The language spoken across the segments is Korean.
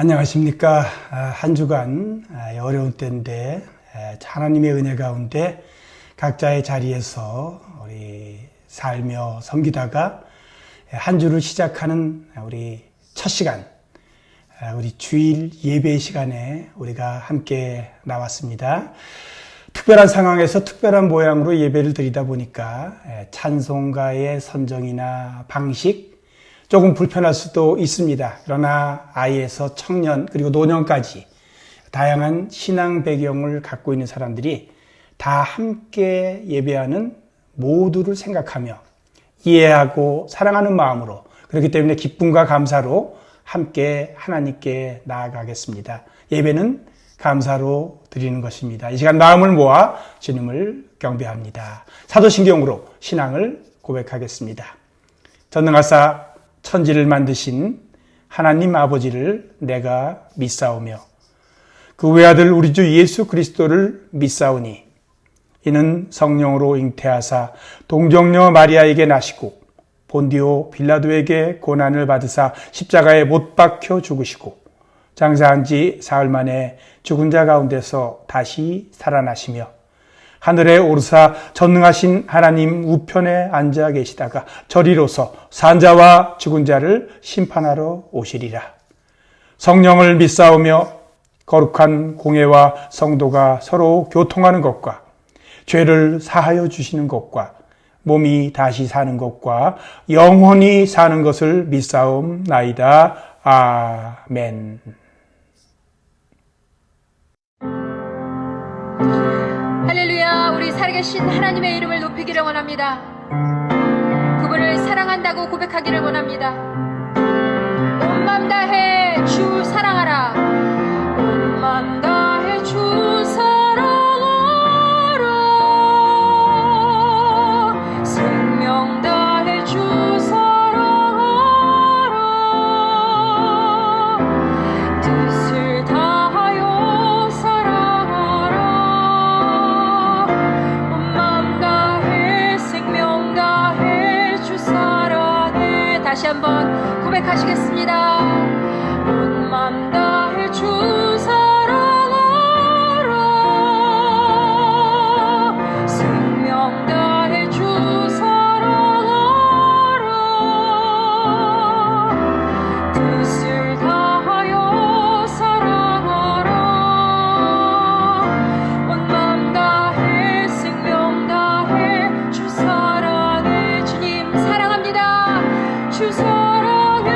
안녕하십니까. 한 주간 어려운 때인데 하나님의 은혜 가운데 각자의 자리에서 우리 살며 섬기다가 한 주를 시작하는 우리 첫 시간, 우리 주일 예배 시간에 우리가 함께 나왔습니다. 특별한 상황에서 특별한 모양으로 예배를 드리다 보니까 찬송가의 선정이나 방식 조금 불편할 수도 있습니다. 그러나 아이에서 청년 그리고 노년까지 다양한 신앙 배경을 갖고 있는 사람들이 다 함께 예배하는 모두를 생각하며 이해하고 사랑하는 마음으로, 그렇기 때문에 기쁨과 감사로 함께 하나님께 나아가겠습니다. 예배는 감사로 드리는 것입니다. 이 시간 마음을 모아 주님을 경배합니다. 사도신경으로 신앙을 고백하겠습니다. 전능하사 천지를 만드신 하나님 아버지를 내가 믿사오며 그 외아들 우리 주 예수 그리스도를 믿사오니 이는 성령으로 잉태하사 동정녀 마리아에게 나시고 본디오 빌라도에게 고난을 받으사 십자가에 못 박혀 죽으시고 장사한 지 사흘 만에 죽은 자 가운데서 다시 살아나시며 하늘에 오르사 전능하신 하나님 우편에 앉아 계시다가 저리로서 산 자와 죽은 자를 심판하러 오시리라. 성령을 믿사오며 거룩한 공회와 성도가 서로 교통하는 것과 죄를 사하여 주시는 것과 몸이 다시 사는 것과 영원히 사는 것을 믿사옵나이다. 아멘. 할렐루야. 우리 살아계신 하나님의 이름을 높이기를 원합니다. 그분을 사랑한다고 고백하기를 원합니다. 온 맘 다해 주 사랑하라. 온 맘 다해 주 사랑하라. 생명 다해 주 사랑하라. 뜻을 다하여 사랑하라. 온 맘 다해 생명 다해 주 사랑해. 다시 한번 고백하시겠습니다. 온 맘 다해 주 사랑하라. 생명 다해 주 사랑하라. 뜻을 다하여 사랑하라. 온 맘 다해 생명 다해 주 사랑해. 주님 사랑합니다. 주 사랑해.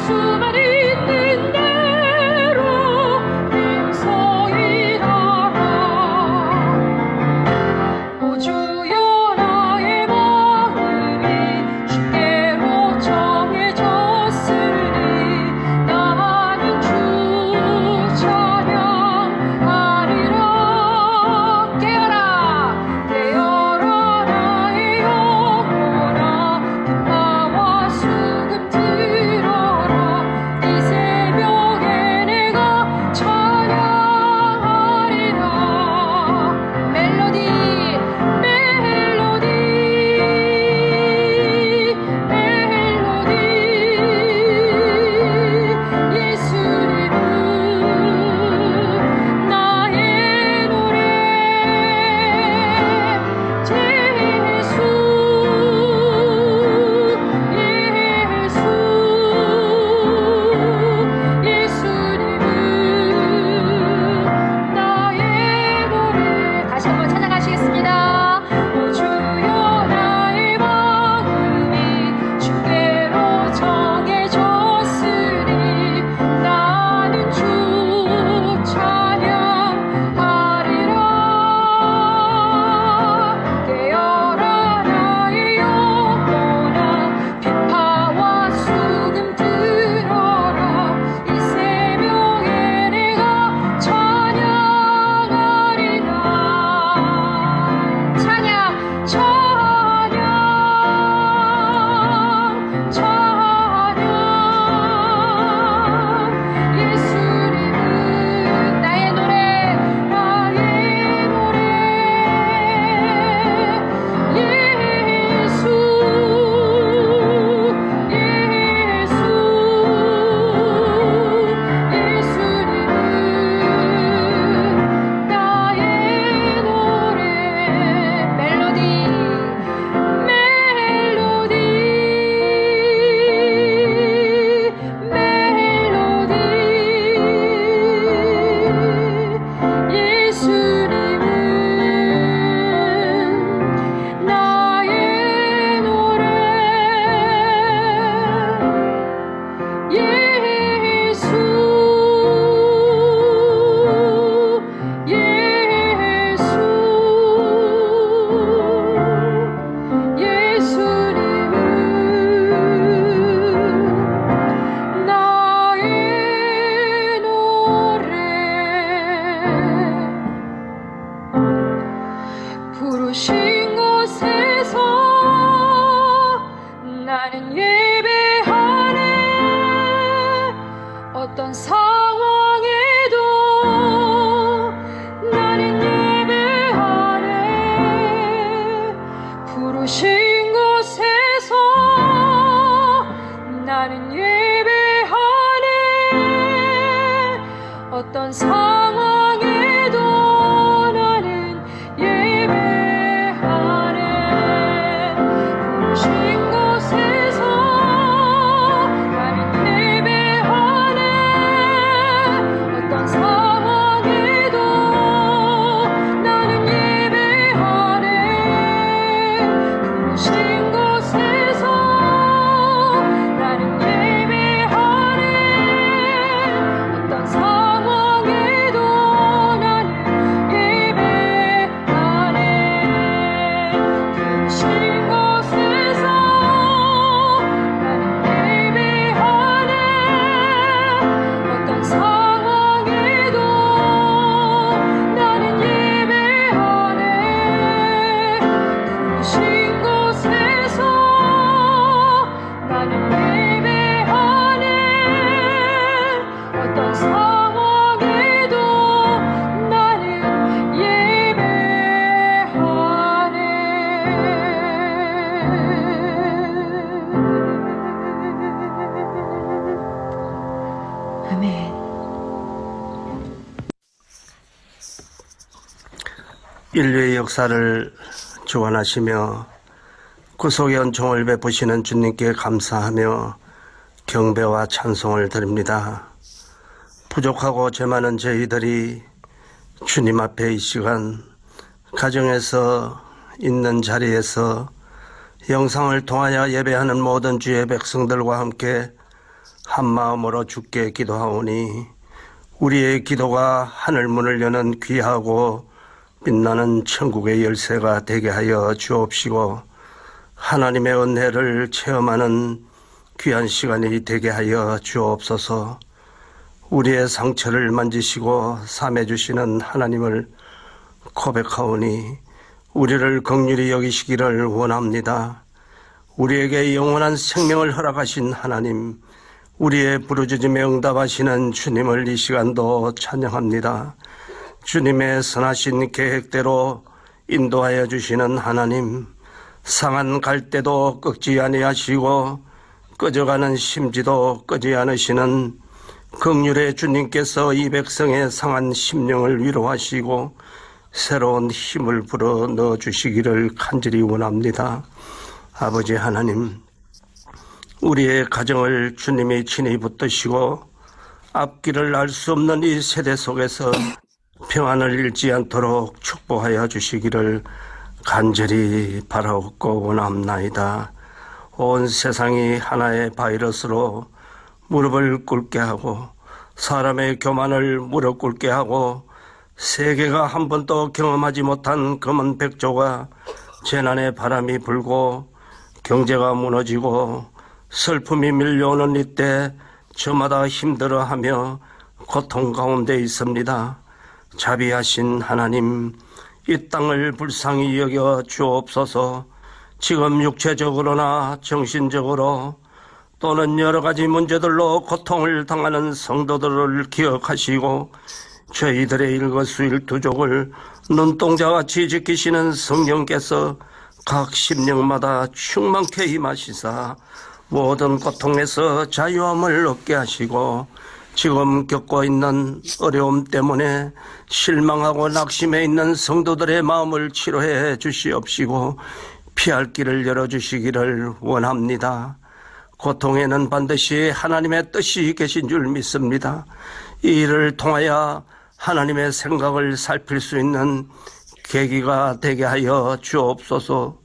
수만 있는 대로 빙성이 나라. 오 주여 나의 마음이 주께로 정해졌으니 나는 주 찬양하리라. 깨어라 깨어라 나의 영혼아 기뻐와 수금 들어라. 이 새벽에 내가 찬양하리라. 멜로디 멜로디 멜로디 예수님은 나의 노래. 예수 예수님은 나의 노래. 다시 한번 찬양하시겠습니다. 오 주여 나의 마음이 주께로 정해졌으니 나는 주 찬양하리라. 깨어라 나의 영혼아 비파와 수금 들어라. 이 새벽에 내가 찬양하리라. 찬양 찬양 찬양. 예수님은 나의 노래 나의 노래. 예수 예수 예수님은 나의 노래. 멜로디 멜로디 멜로디 예수님은 나의 노래. 예수 예수 예수님은 나의 노래. 부르신 곳에서 나는 예배하네. 어떤 상황에도 나는 예배하네. 부르신 곳에서 나는 예배하네. 어떤 상황에도 나는 예배하네. 부르신 곳에서 나는 예배하네. 어떤 상황에도 나는 예배하네. 부르신 곳에서 나는 예배하네. 어떤 상황에도 나는 예배하네. 부르신 곳에서 나는 예배하네. 어떤 상황에도 나는 예배하네. 부르신 곳에서 나는 예배하네. 어떤 상황에도 나는 예배하네. 아멘. 인류의 역사를 주관하시며 구속의 은총을 베푸시는 주님께 감사하며 경배와 찬송을 드립니다. 부족하고 죄 많은 저희들이 주님 앞에 이 시간 가정에서 있는 자리에서 영상을 통하여 예배하는 모든 주의 백성들과 함께 한마음으로 주께 기도하오니 우리의 기도가 하늘문을 여는 귀하고 빛나는 천국의 열쇠가 되게 하여 주옵시고 하나님의 은혜를 체험하는 귀한 시간이 되게 하여 주옵소서. 우리의 상처를 만지시고 삼해주시는 하나님을 고백하오니 우리를 긍휼히 여기시기를 원합니다. 우리에게 영원한 생명을 허락하신 하나님, 우리의 부르짖음에 응답하시는 주님을 이 시간도 찬양합니다. 주님의 선하신 계획대로 인도하여 주시는 하나님, 상한 갈대도 꺾지 아니하시고 꺼져가는 심지도 끄지 않으시는 긍휼의 주님께서 이 백성의 상한 심령을 위로하시고 새로운 힘을 불어 넣어주시기를 간절히 원합니다. 아버지 하나님, 우리의 가정을 주님이 친히 붙드시고 앞길을 알 수 없는 이 세대 속에서 평안을 잃지 않도록 축복하여 주시기를 간절히 바라옵고 원합나이다. 온 세상이 하나의 바이러스로 무릎을 꿇게 하고 사람의 교만을 무릎 꿇게 하고 세계가 한 번도 경험하지 못한 검은 백조가 재난의 바람이 불고 경제가 무너지고 슬픔이 밀려오는 이때 저마다 힘들어하며 고통 가운데 있습니다. 자비하신 하나님, 이 땅을 불쌍히 여겨 주옵소서. 지금 육체적으로나 정신적으로 또는 여러 가지 문제들로 고통을 당하는 성도들을 기억하시고 저희들의 일거수일투족을 눈동자같이 지키시는 성령께서 각 심령마다 충만케 임하시사 모든 고통에서 자유함을 얻게 하시고 지금 겪고 있는 어려움 때문에 실망하고 낙심해 있는 성도들의 마음을 치료해 주시옵시고 피할 길을 열어주시기를 원합니다. 고통에는 반드시 하나님의 뜻이 계신 줄 믿습니다. 이 일을 통하여 하나님의 생각을 살필 수 있는 계기가 되게 하여 주옵소서.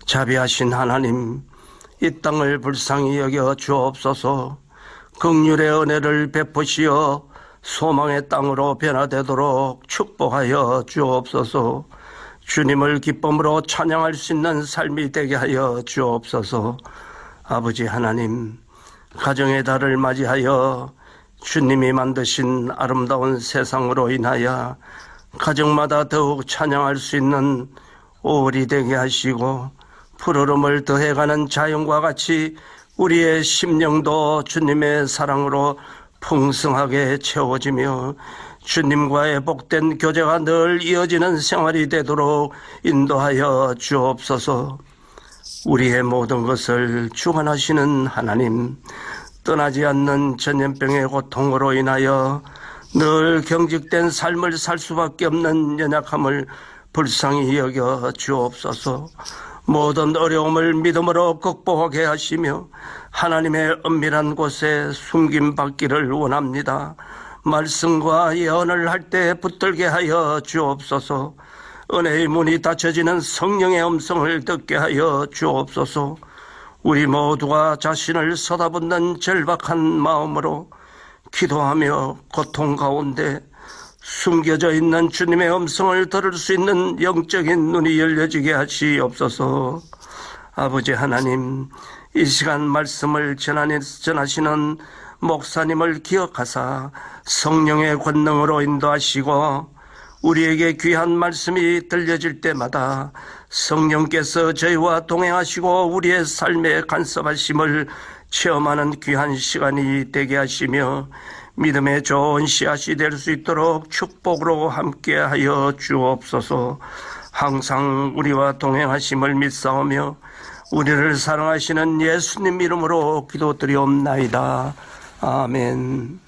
자비하신 하나님, 이 땅을 불쌍히 여겨 주옵소서. 긍휼의 은혜를 베푸시어 소망의 땅으로 변화되도록 축복하여 주옵소서. 주님을 기쁨으로 찬양할 수 있는 삶이 되게 하여 주옵소서. 아버지 하나님, 가정의 달을 맞이하여 주님이 만드신 아름다운 세상으로 인하여 가정마다 더욱 찬양할 수 있는 5월이 되게 하시고 푸르름을 더해가는 자연과 같이 우리의 심령도 주님의 사랑으로 풍성하게 채워지며 주님과의 복된 교제가 늘 이어지는 생활이 되도록 인도하여 주옵소서. 우리의 모든 것을 주관하시는 하나님, 떠나지 않는 전염병의 고통으로 인하여 늘 경직된 삶을 살 수밖에 없는 연약함을 불쌍히 여겨 주옵소서. 모든 어려움을 믿음으로 극복하게 하시며 하나님의 은밀한 곳에 숨김받기를 원합니다. 말씀과 예언을 할 때 붙들게 하여 주옵소서. 은혜의 문이 닫혀지는 성령의 음성을 듣게 하여 주옵소서. 우리 모두가 자신을 쏟아붓는 절박한 마음으로 기도하며 고통 가운데 숨겨져 있는 주님의 음성을 들을 수 있는 영적인 눈이 열려지게 하시옵소서. 아버지 하나님, 이 시간 말씀을 전하시는 목사님을 기억하사 성령의 권능으로 인도하시고 우리에게 귀한 말씀이 들려질 때마다 성령께서 저희와 동행하시고 우리의 삶에 간섭하심을 체험하는 귀한 시간이 되게 하시며 믿음의 좋은 씨앗이 될 수 있도록 축복으로 함께하여 주옵소서. 항상 우리와 동행하심을 믿사오며 우리를 사랑하시는 예수님 이름으로 기도드리옵나이다. 아멘.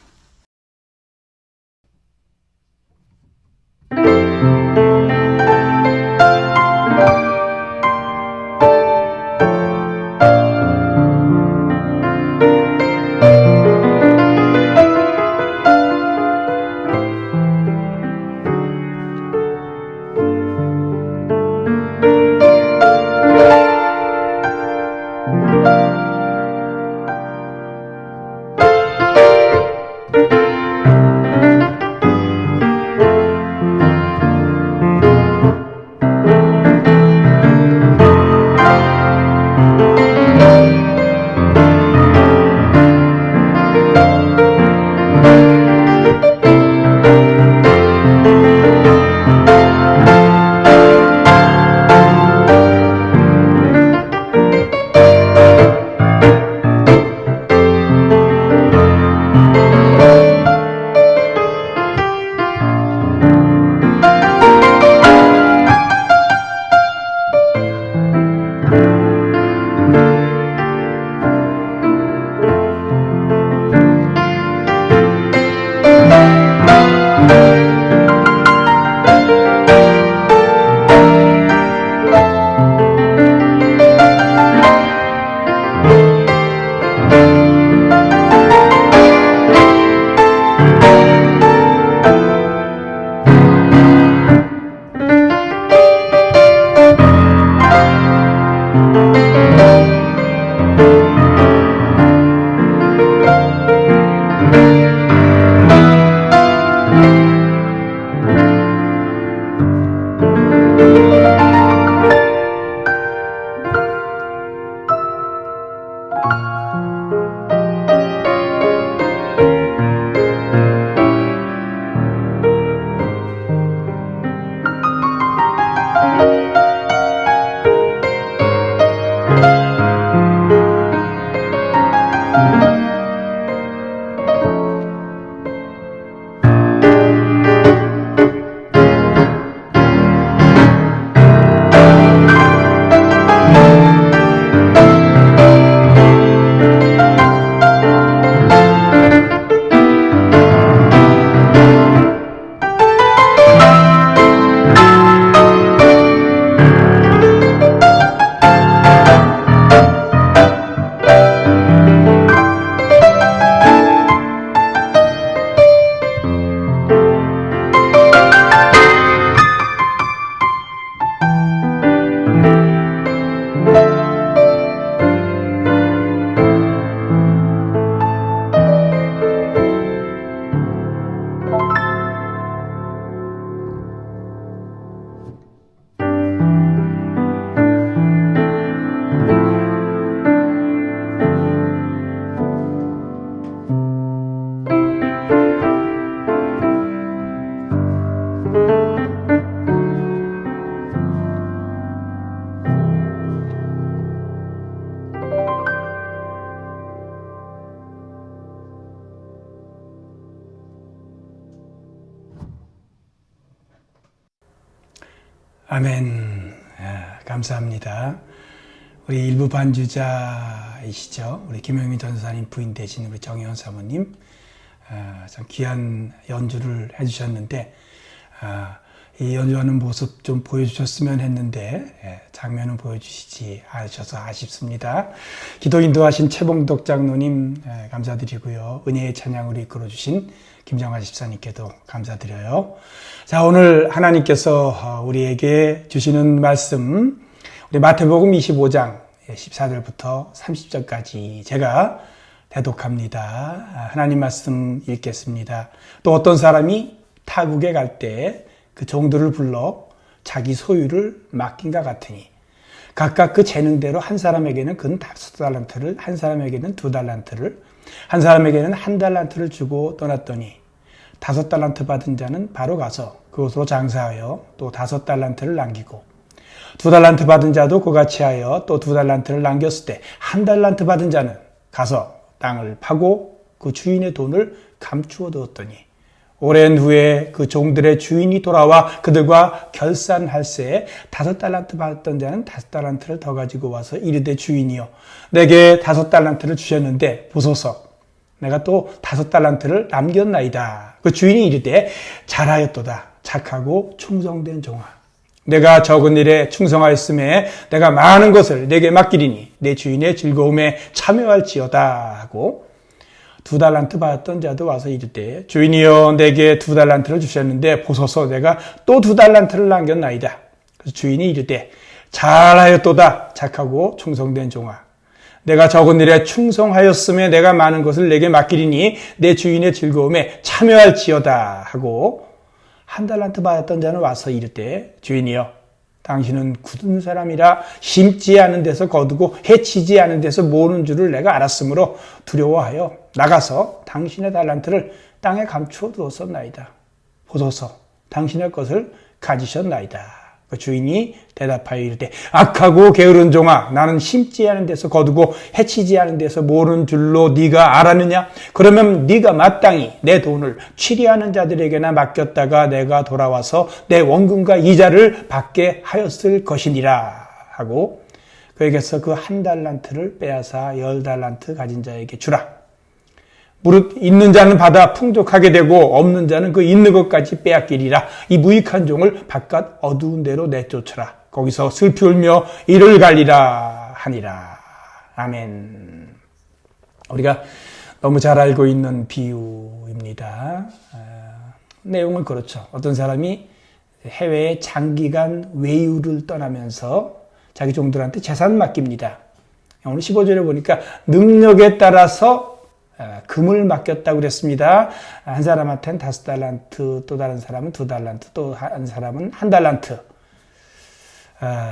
아멘. 감사합니다. 우리 일부 반주자이시죠. 우리 김영민 전사님 부인 되신 우리 정혜원 사모님, 참 귀한 연주를 해주셨는데, 이 연주하는 모습 좀 보여주셨으면 했는데 장면은 보여주시지 않으셔서 아쉽습니다. 기도 인도하신 최봉덕 장로님 감사드리고요. 은혜의 찬양으로 이끌어주신 김정화 집사님께도 감사드려요. 자, 오늘 하나님께서 우리에게 주시는 말씀, 우리 마태복음 25장 14절부터 30절까지 제가 대독합니다. 하나님 말씀 읽겠습니다. 또 어떤 사람이 타국에 갈 때 그 종들을 불러 자기 소유를 맡긴과 같으니 각각 그 재능대로 한 사람에게는 근 5달란트를, 한 사람에게는 2달란트를, 한 사람에게는 1달란트를 주고 떠났더니 5달란트 받은 자는 바로 가서 그곳으로 장사하여 또 5달란트를 남기고 2달란트 받은 자도 그같이 하여 또 2달란트를 남겼을 때 1달란트 받은 자는 가서 땅을 파고 그 주인의 돈을 감추어 두었더니 오랜 후에 그 종들의 주인이 돌아와 그들과 결산할새 5달란트 받았던 자는 5달란트를 더 가지고 와서 이르되 주인이여 내게 5달란트를 주셨는데 보소서 내가 또 5달란트를 남겼나이다. 그 주인이 이르되 잘하였도다. 착하고 충성된 종아 내가 적은 일에 충성하였음에 내가 많은 것을 내게 맡기리니 내 주인의 즐거움에 참여할지어다 하고 2달란트 받았던 자도 와서 이르되 주인이여 내게 2달란트를 주셨는데 보소서 내가 또 2달란트를 남겼나이다. 그래서 주인이 이르되 잘하였도다. 착하고 충성된 종아 내가 적은 일에 충성하였음에 내가 많은 것을 내게 맡기리니 내 주인의 즐거움에 참여할지어다 하고 1달란트 받았던 자는 와서 이르되 주인이여 당신은 굳은 사람이라 심지 않은 데서 거두고 해치지 않은 데서 모으는 줄을 내가 알았으므로 두려워하여 나가서 당신의 달란트를 땅에 감추어 두었었나이다. 보소서 당신의 것을 가지셨나이다. 그 주인이 대답하여 이르되 악하고 게으른 종아 나는 심지 않은 데서 거두고 해치지 않은 데서 모으는 줄로 네가 알았느냐? 그러면 네가 마땅히 내 돈을 취리하는 자들에게나 맡겼다가 내가 돌아와서 내 원금과 이자를 받게 하였을 것이니라 하고 그에게서 그 1달란트를 빼앗아 10달란트 가진 자에게 주라. 무릇 있는 자는 받아 풍족하게 되고 없는 자는 그 있는 것까지 빼앗기리라. 이 무익한 종을 바깥 어두운 데로 내쫓으라. 거기서 슬피 울며 이를 갈리라 하니라. 아멘. 우리가 너무 잘 알고 있는 비유입니다. 내용은 그렇죠. 어떤 사람이 해외에 장기간 외유를 떠나면서 자기 종들한테 재산 맡깁니다. 오늘 15절에 보니까 능력에 따라서 금을 맡겼다고 그랬습니다. 한 사람한테는 5달란트, 또 다른 사람은 2달란트, 또 한 사람은 1달란트.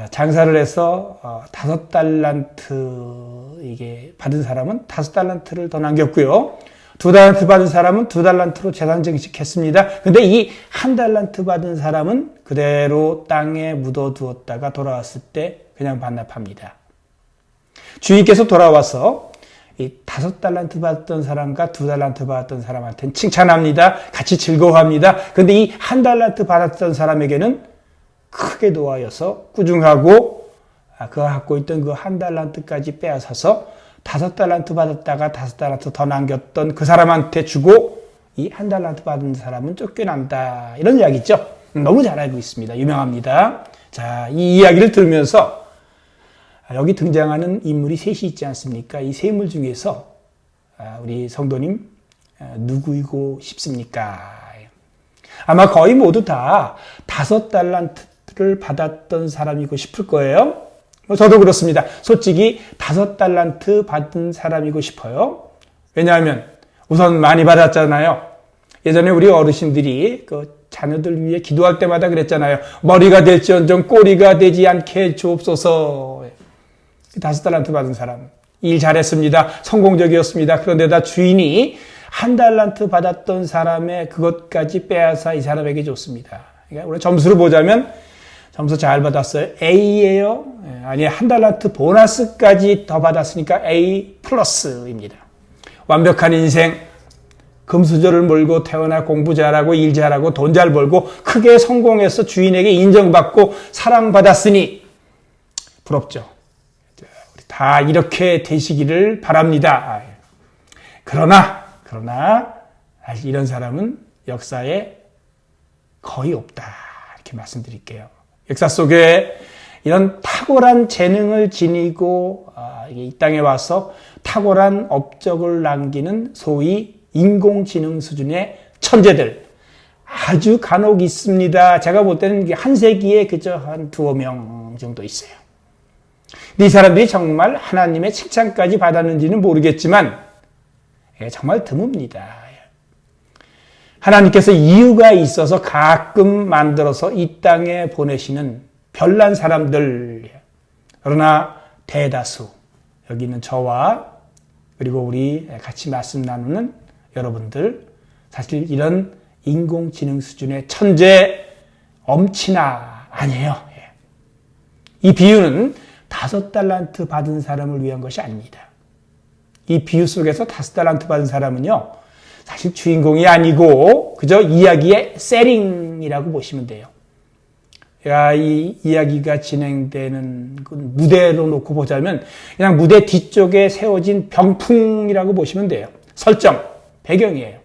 장사를 해서 5달란트 이게 받은 사람은 5달란트를 더 남겼고요. 2달란트 받은 사람은 2달란트로 재산 증식했습니다. 근데 이 1달란트 받은 사람은 그대로 땅에 묻어두었다가 돌아왔을 때 그냥 반납합니다. 주인께서 돌아와서 이 5달란트 받았던 사람과 2달란트 받았던 사람한테는 칭찬합니다. 같이 즐거워합니다. 그런데 이 1달란트 받았던 사람에게는 크게 노하여서 꾸중하고 그가 갖고 있던 그 1달란트까지 빼앗아서 5달란트 받았다가 5달란트 더 남겼던 그 사람한테 주고 이 1달란트 받은 사람은 쫓겨난다. 이런 이야기죠. 너무 잘 알고 있습니다. 유명합니다. 자, 이 이야기를 들으면서 여기 등장하는 인물이 셋이 있지 않습니까? 이 세 인물 중에서 우리 성도님 누구이고 싶습니까? 아마 거의 모두 다 5달란트를 받았던 사람이고 싶을 거예요. 저도 그렇습니다. 솔직히 5달란트 받은 사람이고 싶어요. 왜냐하면 우선 많이 받았잖아요. 예전에 우리 어르신들이 그 자녀들 위해 기도할 때마다 그랬잖아요. 머리가 될지언정 꼬리가 되지 않게 주옵소서. 5달란트 받은 사람. 일 잘했습니다. 성공적이었습니다. 그런데다 주인이 1달란트 받았던 사람의 그것까지 빼앗아 이 사람에게 줬습니다. 그러니까 우리 점수를 보자면 점수 잘 받았어요. A예요. 아니 1달란트 보너스까지 더 받았으니까 A 플러스입니다. 완벽한 인생. 금수저를 몰고 태어나 공부 잘하고 일 잘하고 돈 잘 벌고 크게 성공해서 주인에게 인정받고 사랑받았으니 부럽죠. 우리 다 이렇게 되시기를 바랍니다. 그러나 사실 이런 사람은 역사에 거의 없다. 이렇게 말씀드릴게요. 역사 속에 이런 탁월한 재능을 지니고 이 땅에 와서 탁월한 업적을 남기는 소위 인공지능 수준의 천재들 아주 간혹 있습니다. 제가 볼 때는 한 세기에 그저 한 두어 명 정도 있어요. 근데 이 사람들이 정말 하나님의 칭찬까지 받았는지는 모르겠지만 정말 드뭅니다. 하나님께서 이유가 있어서 가끔 만들어서 이 땅에 보내시는 별난 사람들, 그러나 대다수 여기 있는 저와 그리고 우리 같이 말씀 나누는 여러분들, 사실 이런 인공지능 수준의 천재 엄친아 아니에요. 이 비유는 5달란트 받은 사람을 위한 것이 아닙니다. 이 비유 속에서 5달란트 받은 사람은요, 사실 주인공이 아니고 그저 이야기의 세팅이라고 보시면 돼요. 이 이야기가 진행되는 그 무대로 놓고 보자면 그냥 무대 뒤쪽에 세워진 병풍이라고 보시면 돼요. 설정, 배경이에요.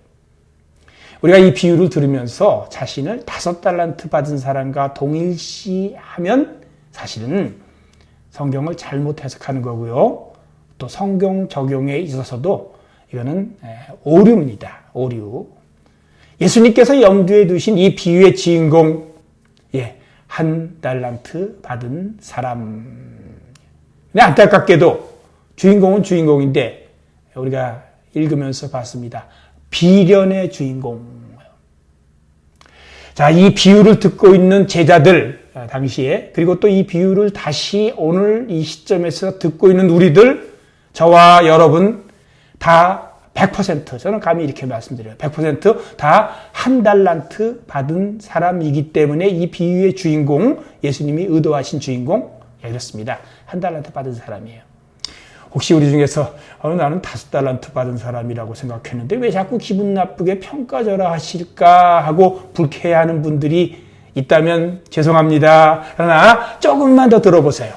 우리가 이 비유를 들으면서 자신을 5달란트 받은 사람과 동일시하면 사실은 성경을 잘못 해석하는 거고요. 또 성경 적용에 있어서도 이거는 오류입니다. 오류. 예수님께서 염두에 두신 이 비유의 주인공, 1달란트 받은 사람. 근데 안타깝게도 주인공은 주인공인데 우리가 읽으면서 봤습니다. 비련의 주인공. 자, 이 비유를 듣고 있는 제자들 당시에, 그리고 또 이 비유를 다시 오늘 이 시점에서 듣고 있는 우리들, 저와 여러분 다 100%, 저는 감히 이렇게 말씀드려요. 100% 다 1달란트 받은 사람이기 때문에 이 비유의 주인공, 예수님이 의도하신 주인공, 이렇습니다. 1달란트 받은 사람이에요. 혹시 우리 중에서 나는 5달란트 받은 사람이라고 생각했는데 왜 자꾸 기분 나쁘게 평가절하 하실까 하고 불쾌해하는 분들이 있다면 죄송합니다. 그러나 조금만 더 들어보세요.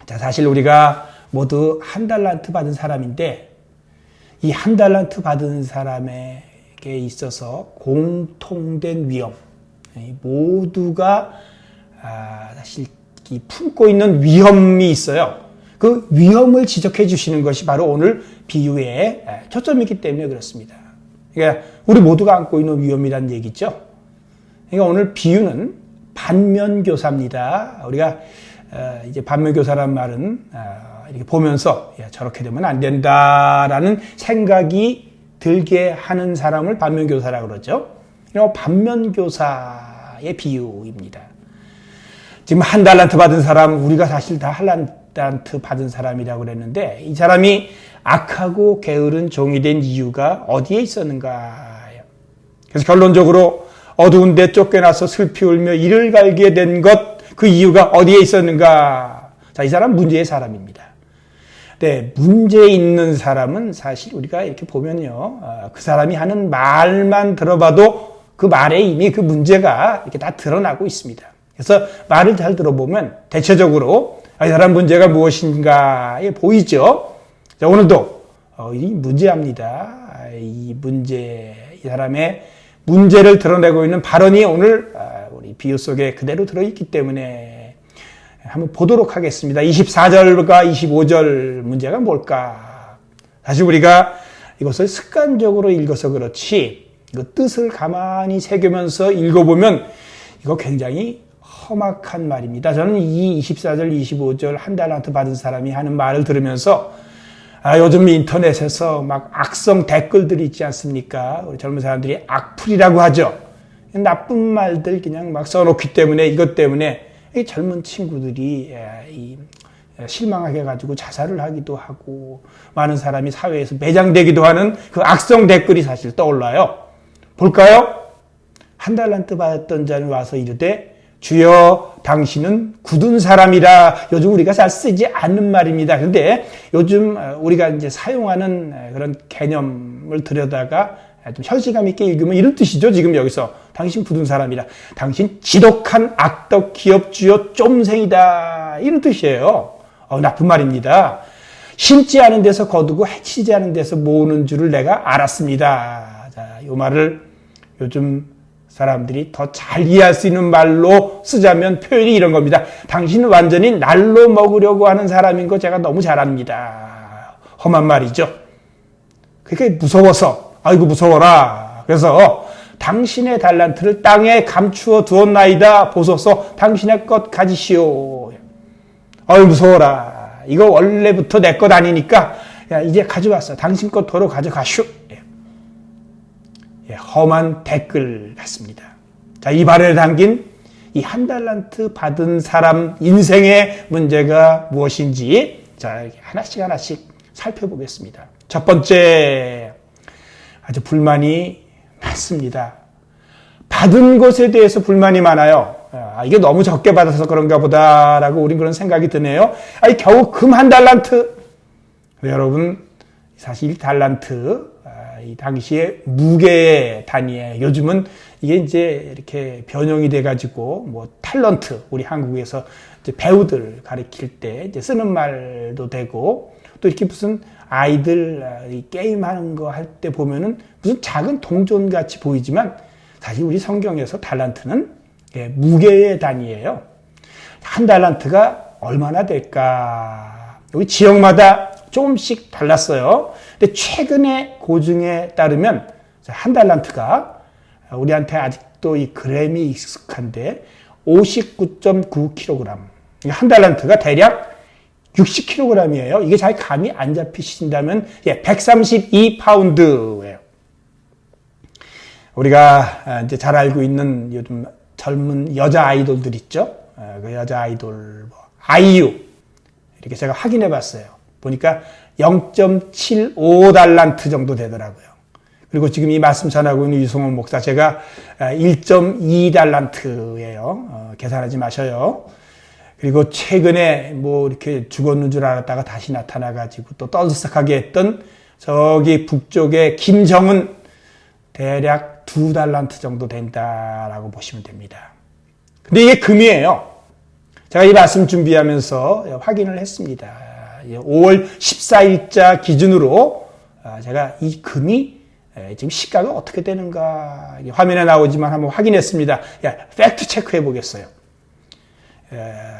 자, 사실 우리가 모두 1달란트 받은 사람인데 이 1달란트 받은 사람에게 있어서 공통된 위험, 모두가 사실 품고 있는 위험이 있어요. 그 위험을 지적해 주시는 것이 바로 오늘 비유의 초점이기 때문에 그렇습니다. 그러니까 우리 모두가 안고 있는 위험이란 얘기죠. 그러니까 오늘 비유는 반면교사입니다. 우리가 이제 반면교사란 말은 이렇게 보면서 저렇게 되면 안 된다라는 생각이 들게 하는 사람을 반면교사라고 그러죠. 반면교사의 비유입니다. 지금 1달란트 받은 사람, 우리가 사실 다 1달란트 받은 사람이라고 그랬는데 이 사람이 악하고 게으른 종이 된 이유가 어디에 있었는가. 그래서 결론적으로 어두운 데 쫓겨나서 슬피 울며 이를 갈게 된 것, 그 이유가 어디에 있었는가. 자, 이 사람 문제의 사람입니다. 네, 문제 있는 사람은 사실 우리가 이렇게 보면요, 그 사람이 하는 말만 들어봐도 그 말에 이미 그 문제가 이렇게 다 드러나고 있습니다. 그래서 말을 잘 들어보면 대체적으로 이 사람 문제가 무엇인가에 보이죠. 자, 오늘도 이 문제합니다. 이 사람의 문제를 드러내고 있는 발언이 오늘 우리 비유 속에 그대로 들어있기 때문에 한번 보도록 하겠습니다. 24절과 25절 문제가 뭘까? 사실 우리가 이것을 습관적으로 읽어서 그렇지 그 뜻을 가만히 새기면서 읽어보면 이거 굉장히 험악한 말입니다. 저는 이 24절, 25절 1달란트 받은 사람이 하는 말을 들으면서 요즘 인터넷에서 막 악성 댓글들이 있지 않습니까? 우리 젊은 사람들이 악플이라고 하죠. 나쁜 말들 그냥 막 써놓기 때문에 이것 때문에 이 젊은 친구들이 실망하게 해가지고 자살을 하기도 하고 많은 사람이 사회에서 매장되기도 하는 그 악성 댓글이 사실 떠올라요. 볼까요? 1달란트 받았던 자는 와서 이르되 주여 당신은 굳은 사람이라. 요즘 우리가 잘 쓰지 않는 말입니다. 그런데 요즘 우리가 이제 사용하는 그런 개념을 말씀을 들여다가 좀 현실감 있게 읽으면 이런 뜻이죠. 지금 여기서 당신 굳은 사람이라, 당신 지독한 악덕 기업주요 쫌생이다, 이런 뜻이에요. 나쁜 말입니다. 심지 않은 데서 거두고 해치지 않은 데서 모으는 줄을 내가 알았습니다. 자, 이 말을 요즘 사람들이 더 잘 이해할 수 있는 말로 쓰자면 표현이 이런 겁니다. 당신은 완전히 날로 먹으려고 하는 사람인 거 제가 너무 잘 압니다. 험한 말이죠. 그러니까 무서워서, 아이고 무서워라. 그래서 당신의 달란트를 땅에 감추어 두었나이다. 보소서 당신의 것 가지시오. 아유 무서워라. 이거 원래부터 내 것 아니니까 이제 가져왔어. 당신 것 도로 가져가슈. 험한 댓글 같습니다. 자, 이 발에 담긴 이 한 달란트 받은 사람 인생의 문제가 무엇인지, 자, 하나씩 살펴보겠습니다. 첫 번째, 아주 불만이 많습니다. 받은 것에 대해서 불만이 많아요. 이게 너무 적게 받아서 그런가 보다라고 우린 그런 생각이 드네요. 겨우 금 한 달란트. 여러분, 사실 달란트, 이 당시에 무게의 단위에, 요즘은 이게 이제 이렇게 변형이 돼가지고 뭐 탤런트, 우리 한국에서 이제 배우들 가리킬 때 이제 쓰는 말도 되고, 또 이렇게 무슨 아이들 게임 하는 거 할 때 보면은 무슨 작은 동전 같이 보이지만 사실 우리 성경에서 달란트는 무게의 단위예요. 한 달란트가 얼마나 될까? 여기 지역마다 조금씩 달랐어요. 근데 최근의 고증에 따르면 한 달란트가 우리한테 아직도 이 그램이 익숙한데 59.9kg. 한 달란트가 대략 60kg이에요. 이게 잘 감이 안 잡히신다면 132파운드예요. 우리가 이제 잘 알고 있는 요즘 젊은 여자 아이돌들 있죠. 그 여자 아이돌 아이유, 이렇게 제가 확인해 봤어요. 보니까 0.75달란트 정도 되더라고요. 그리고 지금 이 말씀 전하고 있는 유성원 목사, 제가 1.2달란트예요. 계산하지 마셔요. 그리고 최근에 뭐 이렇게 죽었는 줄 알았다가 다시 나타나가지고 또 떠들썩하게 했던 저기 북쪽의 김정은, 대략 2달란트 정도 된다라고 보시면 됩니다. 근데 이게 금이에요. 제가 이 말씀 준비하면서 확인을 했습니다. 5월 14일자 기준으로 제가 이 금이 지금 시가가 어떻게 되는가, 화면에 나오지만 한번 확인했습니다. 팩트 체크해 보겠어요.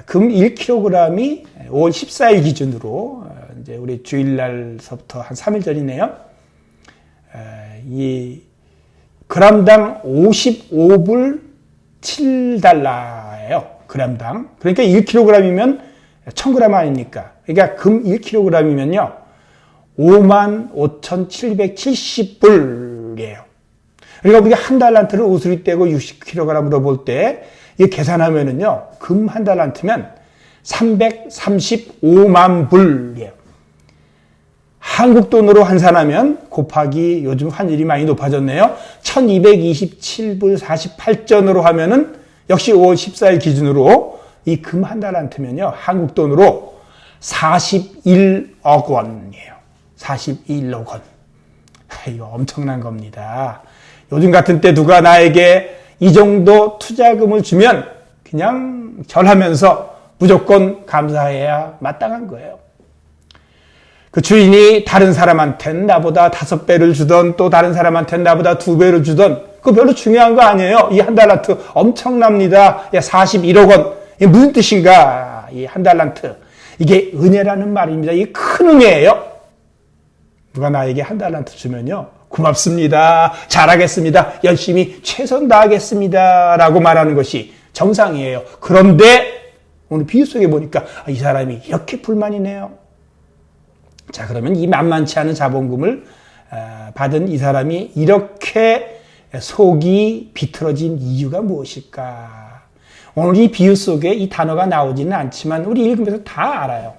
금 1kg이 5월 14일 기준으로, 이제 우리 주일날서부터 한 3일 전이네요. 이 그램당 55불 7달러예요. 그램당. 그러니까 1kg이면 1000g 아닙니까? 그러니까 금 1kg이면요. 55,770불이에요. 그러니까 우리가 한 달란트를 우수리 떼고 60kg으로 볼 때, 이 계산하면은요, 금 한 달란트면 335만 불이에요. 한국 돈으로 환산하면 곱하기 요즘 환율이 많이 높아졌네요. 1227불 48전으로 하면은 역시 5월 14일 기준으로 이 금 한 달란트면요, 한국 돈으로 41억 원이에요. 41억 원. 이거 엄청난 겁니다. 요즘 같은 때 누가 나에게 이 정도 투자금을 주면 그냥 절하면서 무조건 감사해야 마땅한 거예요. 그 주인이 다른 사람한테는 나보다 5배를 주던, 또 다른 사람한테는 나보다 2배를 주던, 그거 별로 중요한 거 아니에요. 이 한 달란트 엄청납니다. 41억 원. 이게 무슨 뜻인가? 이 한 달란트. 이게 은혜라는 말입니다. 이게 큰 은혜예요. 누가 나에게 한 달란트 주면요, 고맙습니다, 잘하겠습니다, 열심히 최선 다하겠습니다 라고 말하는 것이 정상이에요. 그런데 오늘 비유 속에 보니까 이 사람이 이렇게 불만이네요. 자, 그러면 이 만만치 않은 자본금을 받은 이 사람이 이렇게 속이 비틀어진 이유가 무엇일까? 오늘 이 비유 속에 이 단어가 나오지는 않지만 우리 읽으면서 다 알아요.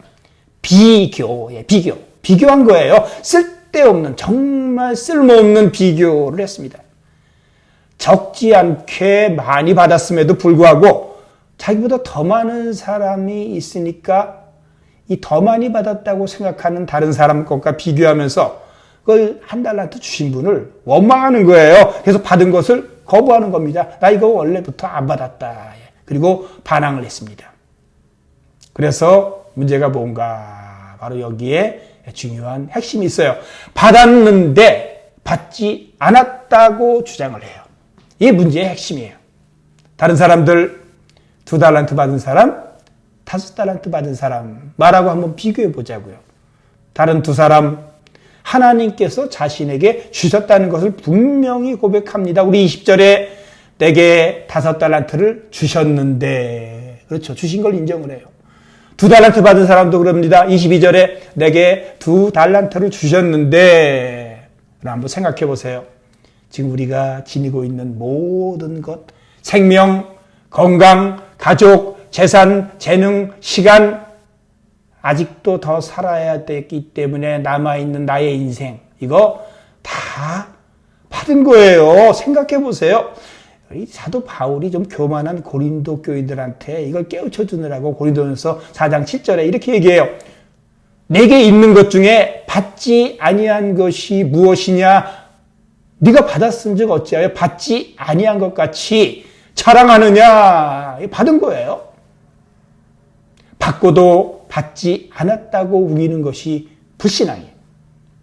비교한 거예요. 쓸데없는, 정말 쓸모없는 비교를 했습니다. 적지 않게 많이 받았음에도 불구하고 자기보다 더 많은 사람이 있으니까 이 더 많이 받았다고 생각하는 다른 사람 것과 비교하면서 그걸 한 달란트 주신 분을 원망하는 거예요. 그래서 받은 것을 거부하는 겁니다. 나 이거 원래부터 안 받았다. 그리고 반항을 했습니다. 그래서 문제가 뭔가 바로 여기에 중요한 핵심이 있어요. 받았는데 받지 않았다고 주장을 해요. 이게 문제의 핵심이에요. 다른 사람들 2달란트 받은 사람, 5달란트 받은 사람 말하고 한번 비교해 보자고요. 다른 두 사람 하나님께서 자신에게 주셨다는 것을 분명히 고백합니다. 우리 20절에 내게 5달란트를 주셨는데, 그렇죠. 주신 걸 인정을 해요. 2달란트 받은 사람도 그럽니다. 22절에 내게 2달란트를 주셨는데, 한번 생각해 보세요. 지금 우리가 지니고 있는 모든 것, 생명, 건강, 가족, 재산, 재능, 시간, 아직도 더 살아야 되기 때문에 남아있는 나의 인생, 이거 다 받은 거예요. 생각해 보세요. 사도 바울이 좀 교만한 고린도 교인들한테 이걸 깨우쳐 주느라고 고린도전서 4장 7절에 이렇게 얘기해요. 내게 있는 것 중에 받지 아니한 것이 무엇이냐? 네가 받았은즉 어찌하여 받지 아니한 것 같이 자랑하느냐? 받은 거예요. 받고도 받지 않았다고 우기는 것이 불신앙이에요.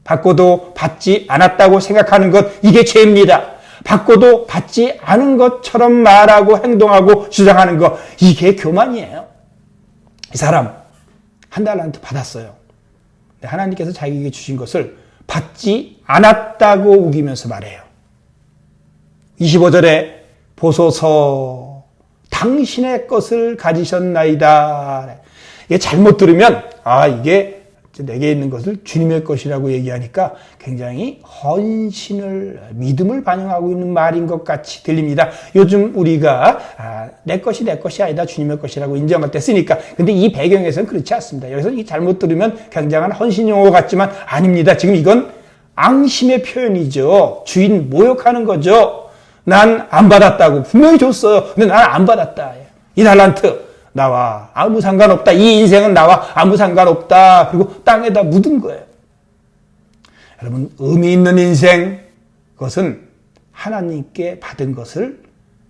받고도 받지 않았다고 생각하는 것, 이게 죄입니다. 받고도 받지 않은 것처럼 말하고 행동하고 주장하는 것, 이게 교만이에요. 이 사람 1달란트 받았어요. 하나님께서 자기에게 주신 것을 받지 않았다고 우기면서 말해요. 25절에 보소서 당신의 것을 가지셨나이다. 이게 잘못 들으면 이게 내게 있는 것을 주님의 것이라고 얘기하니까 굉장히 헌신을, 믿음을 반영하고 있는 말인 것 같이 들립니다. 요즘 우리가 내 것이 아니다 주님의 것이라고 인정할 때 쓰니까. 근데 이 배경에서는 그렇지 않습니다. 여기서 이 잘못 들으면 굉장한 헌신 용어 같지만 아닙니다. 지금 이건 앙심의 표현이죠. 주인 모욕하는 거죠. 난 안 받았다고 분명히 줬어요. 근데 난 안 받았다. 2달란트 나와 아무 상관없다. 이 인생은 나와 아무 상관없다. 그리고 땅에다 묻은 거예요. 여러분, 의미 있는 인생, 그것은 하나님께 받은 것을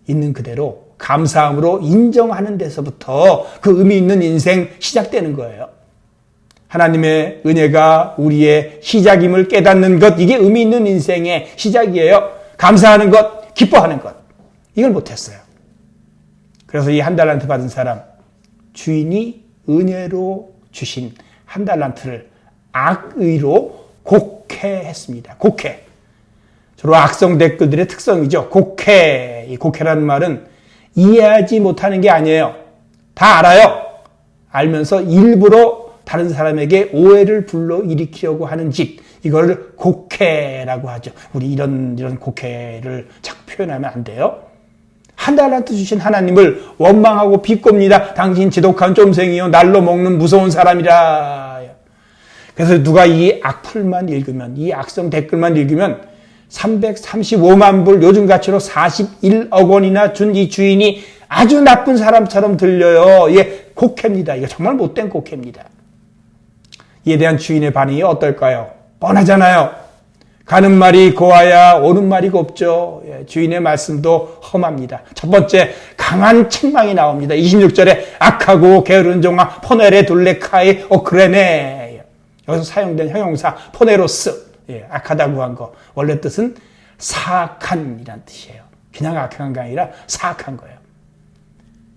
있는 그대로 감사함으로 인정하는 데서부터 그 의미 있는 인생 시작되는 거예요. 하나님의 은혜가 우리의 시작임을 깨닫는 것, 이게 의미 있는 인생의 시작이에요. 감사하는 것, 기뻐하는 것. 이걸 못했어요. 그래서 이 1달란트 받은 사람, 주인이 은혜로 주신 1달란트를 악의로 곡해했습니다. 곡해. 주로 악성 댓글들의 특성이죠. 곡해. 이 곡해라는 말은 이해하지 못하는 게 아니에요. 다 알아요. 알면서 일부러 다른 사람에게 오해를 불러일으키려고 하는 짓. 이걸 곡해라고 하죠. 우리 이런 곡해를 자꾸 표현하면 안 돼요. 1달란트 주신 하나님을 원망하고 비꼽니다. 당신 지독한 쫌생이요, 날로 먹는 무서운 사람이라. 그래서 누가 이 악플만 읽으면, 이 악성 댓글만 읽으면 335만 불, 요즘 가치로 41억 원이나 준 이 주인이 아주 나쁜 사람처럼 들려요. 이게 곡해입니다. 이거 정말 못된 곡해입니다. 이에 대한 주인의 반응이 어떨까요? 뻔하잖아요. 가는 말이 고와야 오는 말이 곱죠. 주인의 말씀도 험합니다. 첫 번째, 강한 책망이 나옵니다. 26절에 악하고 게으른 종아 포네레 둘레카이 오크레네. 여기서 사용된 형용사 포네로스, 악하다고 한 거. 원래 뜻은 사악한이란 뜻이에요. 그냥 악한 게 아니라 사악한 거예요.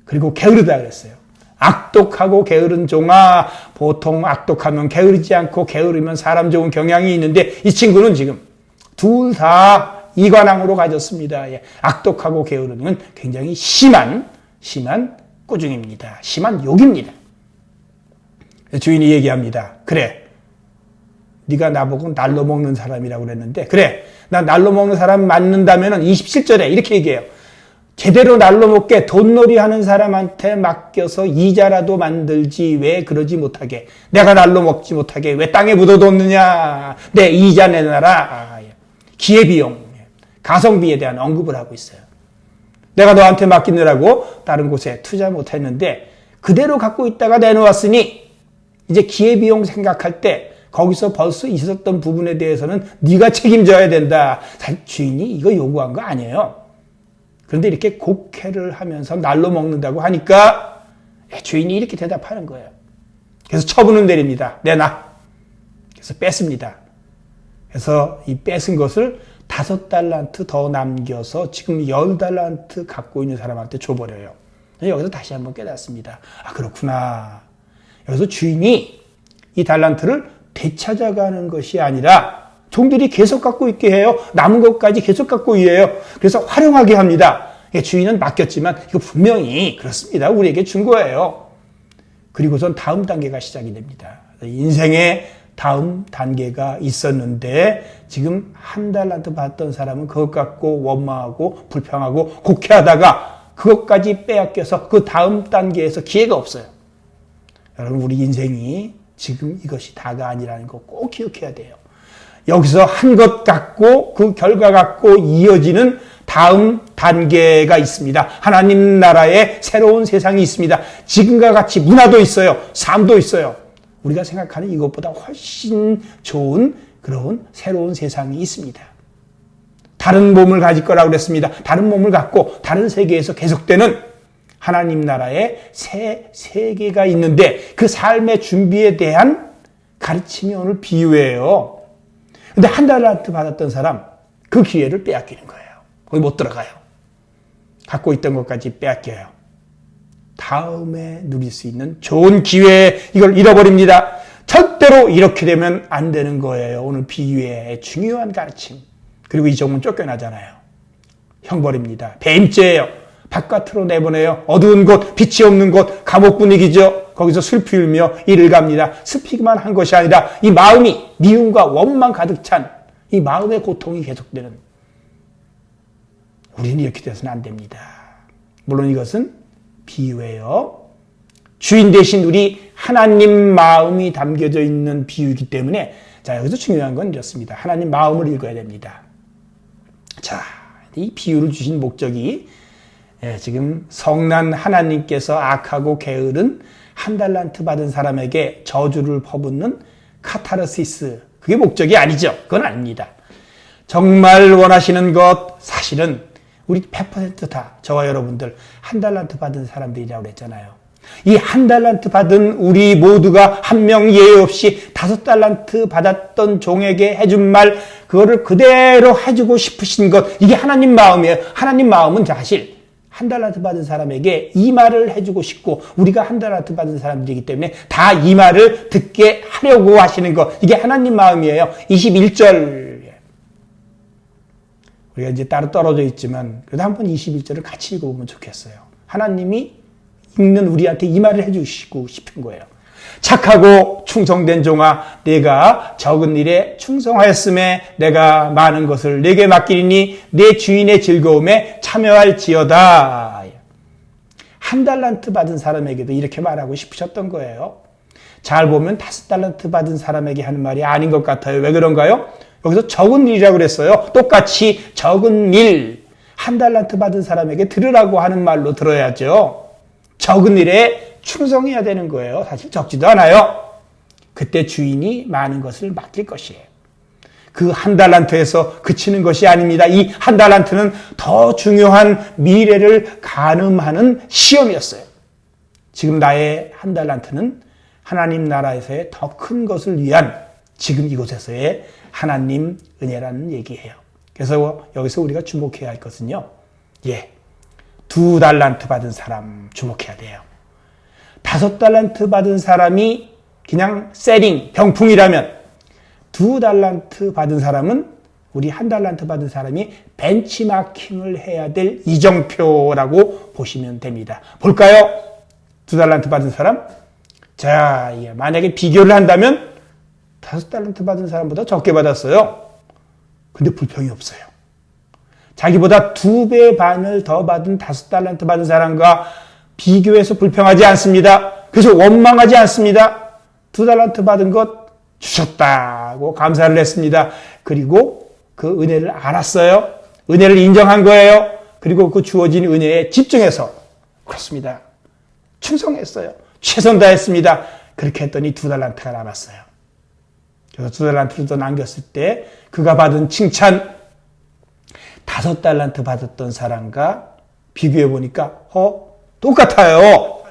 그리고 게으르다 그랬어요. 악독하고 게으른 종아. 보통 악독하면 게으르지 않고 게으르면 사람 좋은 경향이 있는데 이 친구는 지금 둘 다 이관왕으로 가졌습니다. 악독하고 게으른 건 굉장히 심한 꾸중입니다. 심한 욕입니다. 주인이 얘기합니다. 그래, 네가 나보고 날로 먹는 사람이라고 그랬는데, 그래, 나 날로 먹는 사람 맞는다면 27절에 이렇게 얘기해요. 제대로 날로 먹게 돈놀이 하는 사람한테 맡겨서 이자라도 만들지 왜 그러지 못하게, 내가 날로 먹지 못하게 왜 땅에 묻어뒀느냐, 내 이자 내놔라. 기회비용, 가성비에 대한 언급을 하고 있어요. 내가 너한테 맡기느라고 다른 곳에 투자 못했는데 그대로 갖고 있다가 내놓았으니 이제 기회비용 생각할 때 거기서 벌써 있었던 부분에 대해서는 네가 책임져야 된다. 사실 주인이 이거 요구한 거 아니에요. 그런데 이렇게 곡해를 하면서 날로 먹는다고 하니까 주인이 이렇게 대답하는 거예요. 그래서 처분을 내립니다. 내놔. 그래서 뺐습니다. 그래서 이 뺏은 것을 5달란트 더 남겨서 지금 10달란트 갖고 있는 사람한테 줘버려요. 여기서 다시 한번 깨닫습니다. 아, 그렇구나. 여기서 주인이 이 달란트를 되찾아가는 것이 아니라 종들이 계속 갖고 있게 해요. 남은 것까지 계속 갖고 있어요. 그래서 활용하게 합니다. 주인은 맡겼지만 이거 분명히 그렇습니다. 우리에게 준 거예요. 그리고선 다음 단계가 시작이 됩니다. 인생의 다음 단계가 있었는데 지금 1달란트 받던 사람은 그것 갖고 원망하고 불평하고 곡해하다가 그것까지 빼앗겨서 그 다음 단계에서 기회가 없어요. 여러분, 우리 인생이 지금 이것이 다가 아니라는 거 꼭 기억해야 돼요. 여기서 한 것 갖고 그 결과 갖고 이어지는 다음 단계가 있습니다. 하나님 나라의 새로운 세상이 있습니다. 지금과 같이 문화도 있어요. 삶도 있어요. 우리가 생각하는 이것보다 훨씬 좋은 그런 새로운 세상이 있습니다. 다른 몸을 가질 거라고 그랬습니다. 다른 몸을 갖고 다른 세계에서 계속되는 하나님 나라의 새 세계가 있는데 그 삶의 준비에 대한 가르침이 오늘 비유예요. 근데 1달란트 받았던 사람 그 기회를 빼앗기는 거예요. 거기 못 들어가요. 갖고 있던 것까지 빼앗겨요. 다음에 누릴 수 있는 좋은 기회 이걸 잃어버립니다. 절대로 이렇게 되면 안 되는 거예요. 오늘 비유의 중요한 가르침. 그리고 이 종은 쫓겨나잖아요. 형벌입니다. 배임죄예요. 바깥으로 내보내요. 어두운 곳, 빛이 없는 곳, 감옥 분위기죠. 거기서 슬피 울며 이를 갑니다. 슬피기만 한 것이 아니라 이 마음이 미움과 원망 가득 찬 이 마음의 고통이 계속되는, 우리는 이렇게 돼서는 안 됩니다. 물론 이것은 비유예요. 주인 대신 우리 하나님 마음이 담겨져 있는 비유이기 때문에 자, 여기서 중요한 건 이렇습니다. 하나님 마음을 읽어야 됩니다. 자, 이 비유를 주신 목적이 지금 성난 하나님께서 악하고 게으른 1달란트 받은 사람에게 저주를 퍼붓는 카타르시스, 그게 목적이 아니죠. 그건 아닙니다. 정말 원하시는 것, 사실은 우리 100% 다 저와 여러분들 1달란트 받은 사람들이라고 그랬잖아요. 이 1달란트 받은 우리 모두가 한 명 예외 없이 5달란트 받았던 종에게 해준 말, 그거를 그대로 해주고 싶으신 것, 이게 하나님 마음이에요. 하나님 마음은 사실 1달란트 받은 사람에게 이 말을 해주고 싶고, 우리가 1달란트 받은 사람들이기 때문에 다 이 말을 듣게 하려고 하시는 것, 이게 하나님 마음이에요. 21절. 우리가 이제 따로 떨어져 있지만 그래도 한번 21절을 같이 읽어보면 좋겠어요. 하나님이 읽는 우리한테 이 말을 해주시고 싶은 거예요. 착하고 충성된 종아, 내가 적은 일에 충성하였음에 내가 많은 것을 내게 맡기리니 내 주인의 즐거움에 참여할지어다. 1달란트 받은 사람에게도 이렇게 말하고 싶으셨던 거예요. 잘 보면 5달란트 받은 사람에게 하는 말이 아닌 것 같아요. 왜 그런가요? 여기서 적은 일이라고 그랬어요. 똑같이 적은 일, 1달란트 받은 사람에게 들으라고 하는 말로 들어야죠. 적은 일에 충성해야 되는 거예요. 사실 적지도 않아요. 그때 주인이 많은 것을 맡길 것이에요. 그 1달란트에서 그치는 것이 아닙니다. 이 1달란트는 더 중요한 미래를 가늠하는 시험이었어요. 지금 나의 1달란트는 하나님 나라에서의 더 큰 것을 위한 지금 이곳에서의 하나님 은혜라는 얘기예요. 그래서 여기서 우리가 주목해야 할 것은요. 2달란트 받은 사람 주목해야 돼요. 5달란트 받은 사람이 그냥 세링, 병풍이라면 2달란트 받은 사람은 우리 1달란트 받은 사람이 벤치마킹을 해야 될 이정표라고 보시면 됩니다. 볼까요? 2달란트 받은 사람? 자, 만약에 비교를 한다면 5달란트 받은 사람보다 적게 받았어요. 근데 불평이 없어요. 자기보다 2배 반을 더 받은 5달란트 받은 사람과 비교해서 불평하지 않습니다. 그래서 원망하지 않습니다. 2달란트 받은 것 주셨다고 감사를 했습니다. 그리고 그 은혜를 알았어요. 은혜를 인정한 거예요. 그리고 그 주어진 은혜에 집중해서 그렇습니다. 충성했어요. 최선 다했습니다. 그렇게 했더니 2달란트가 남았어요. 그래서 2달란트를 더 남겼을 때 그가 받은 칭찬 5달란트 받았던 사람과 비교해 보니까 똑같아요.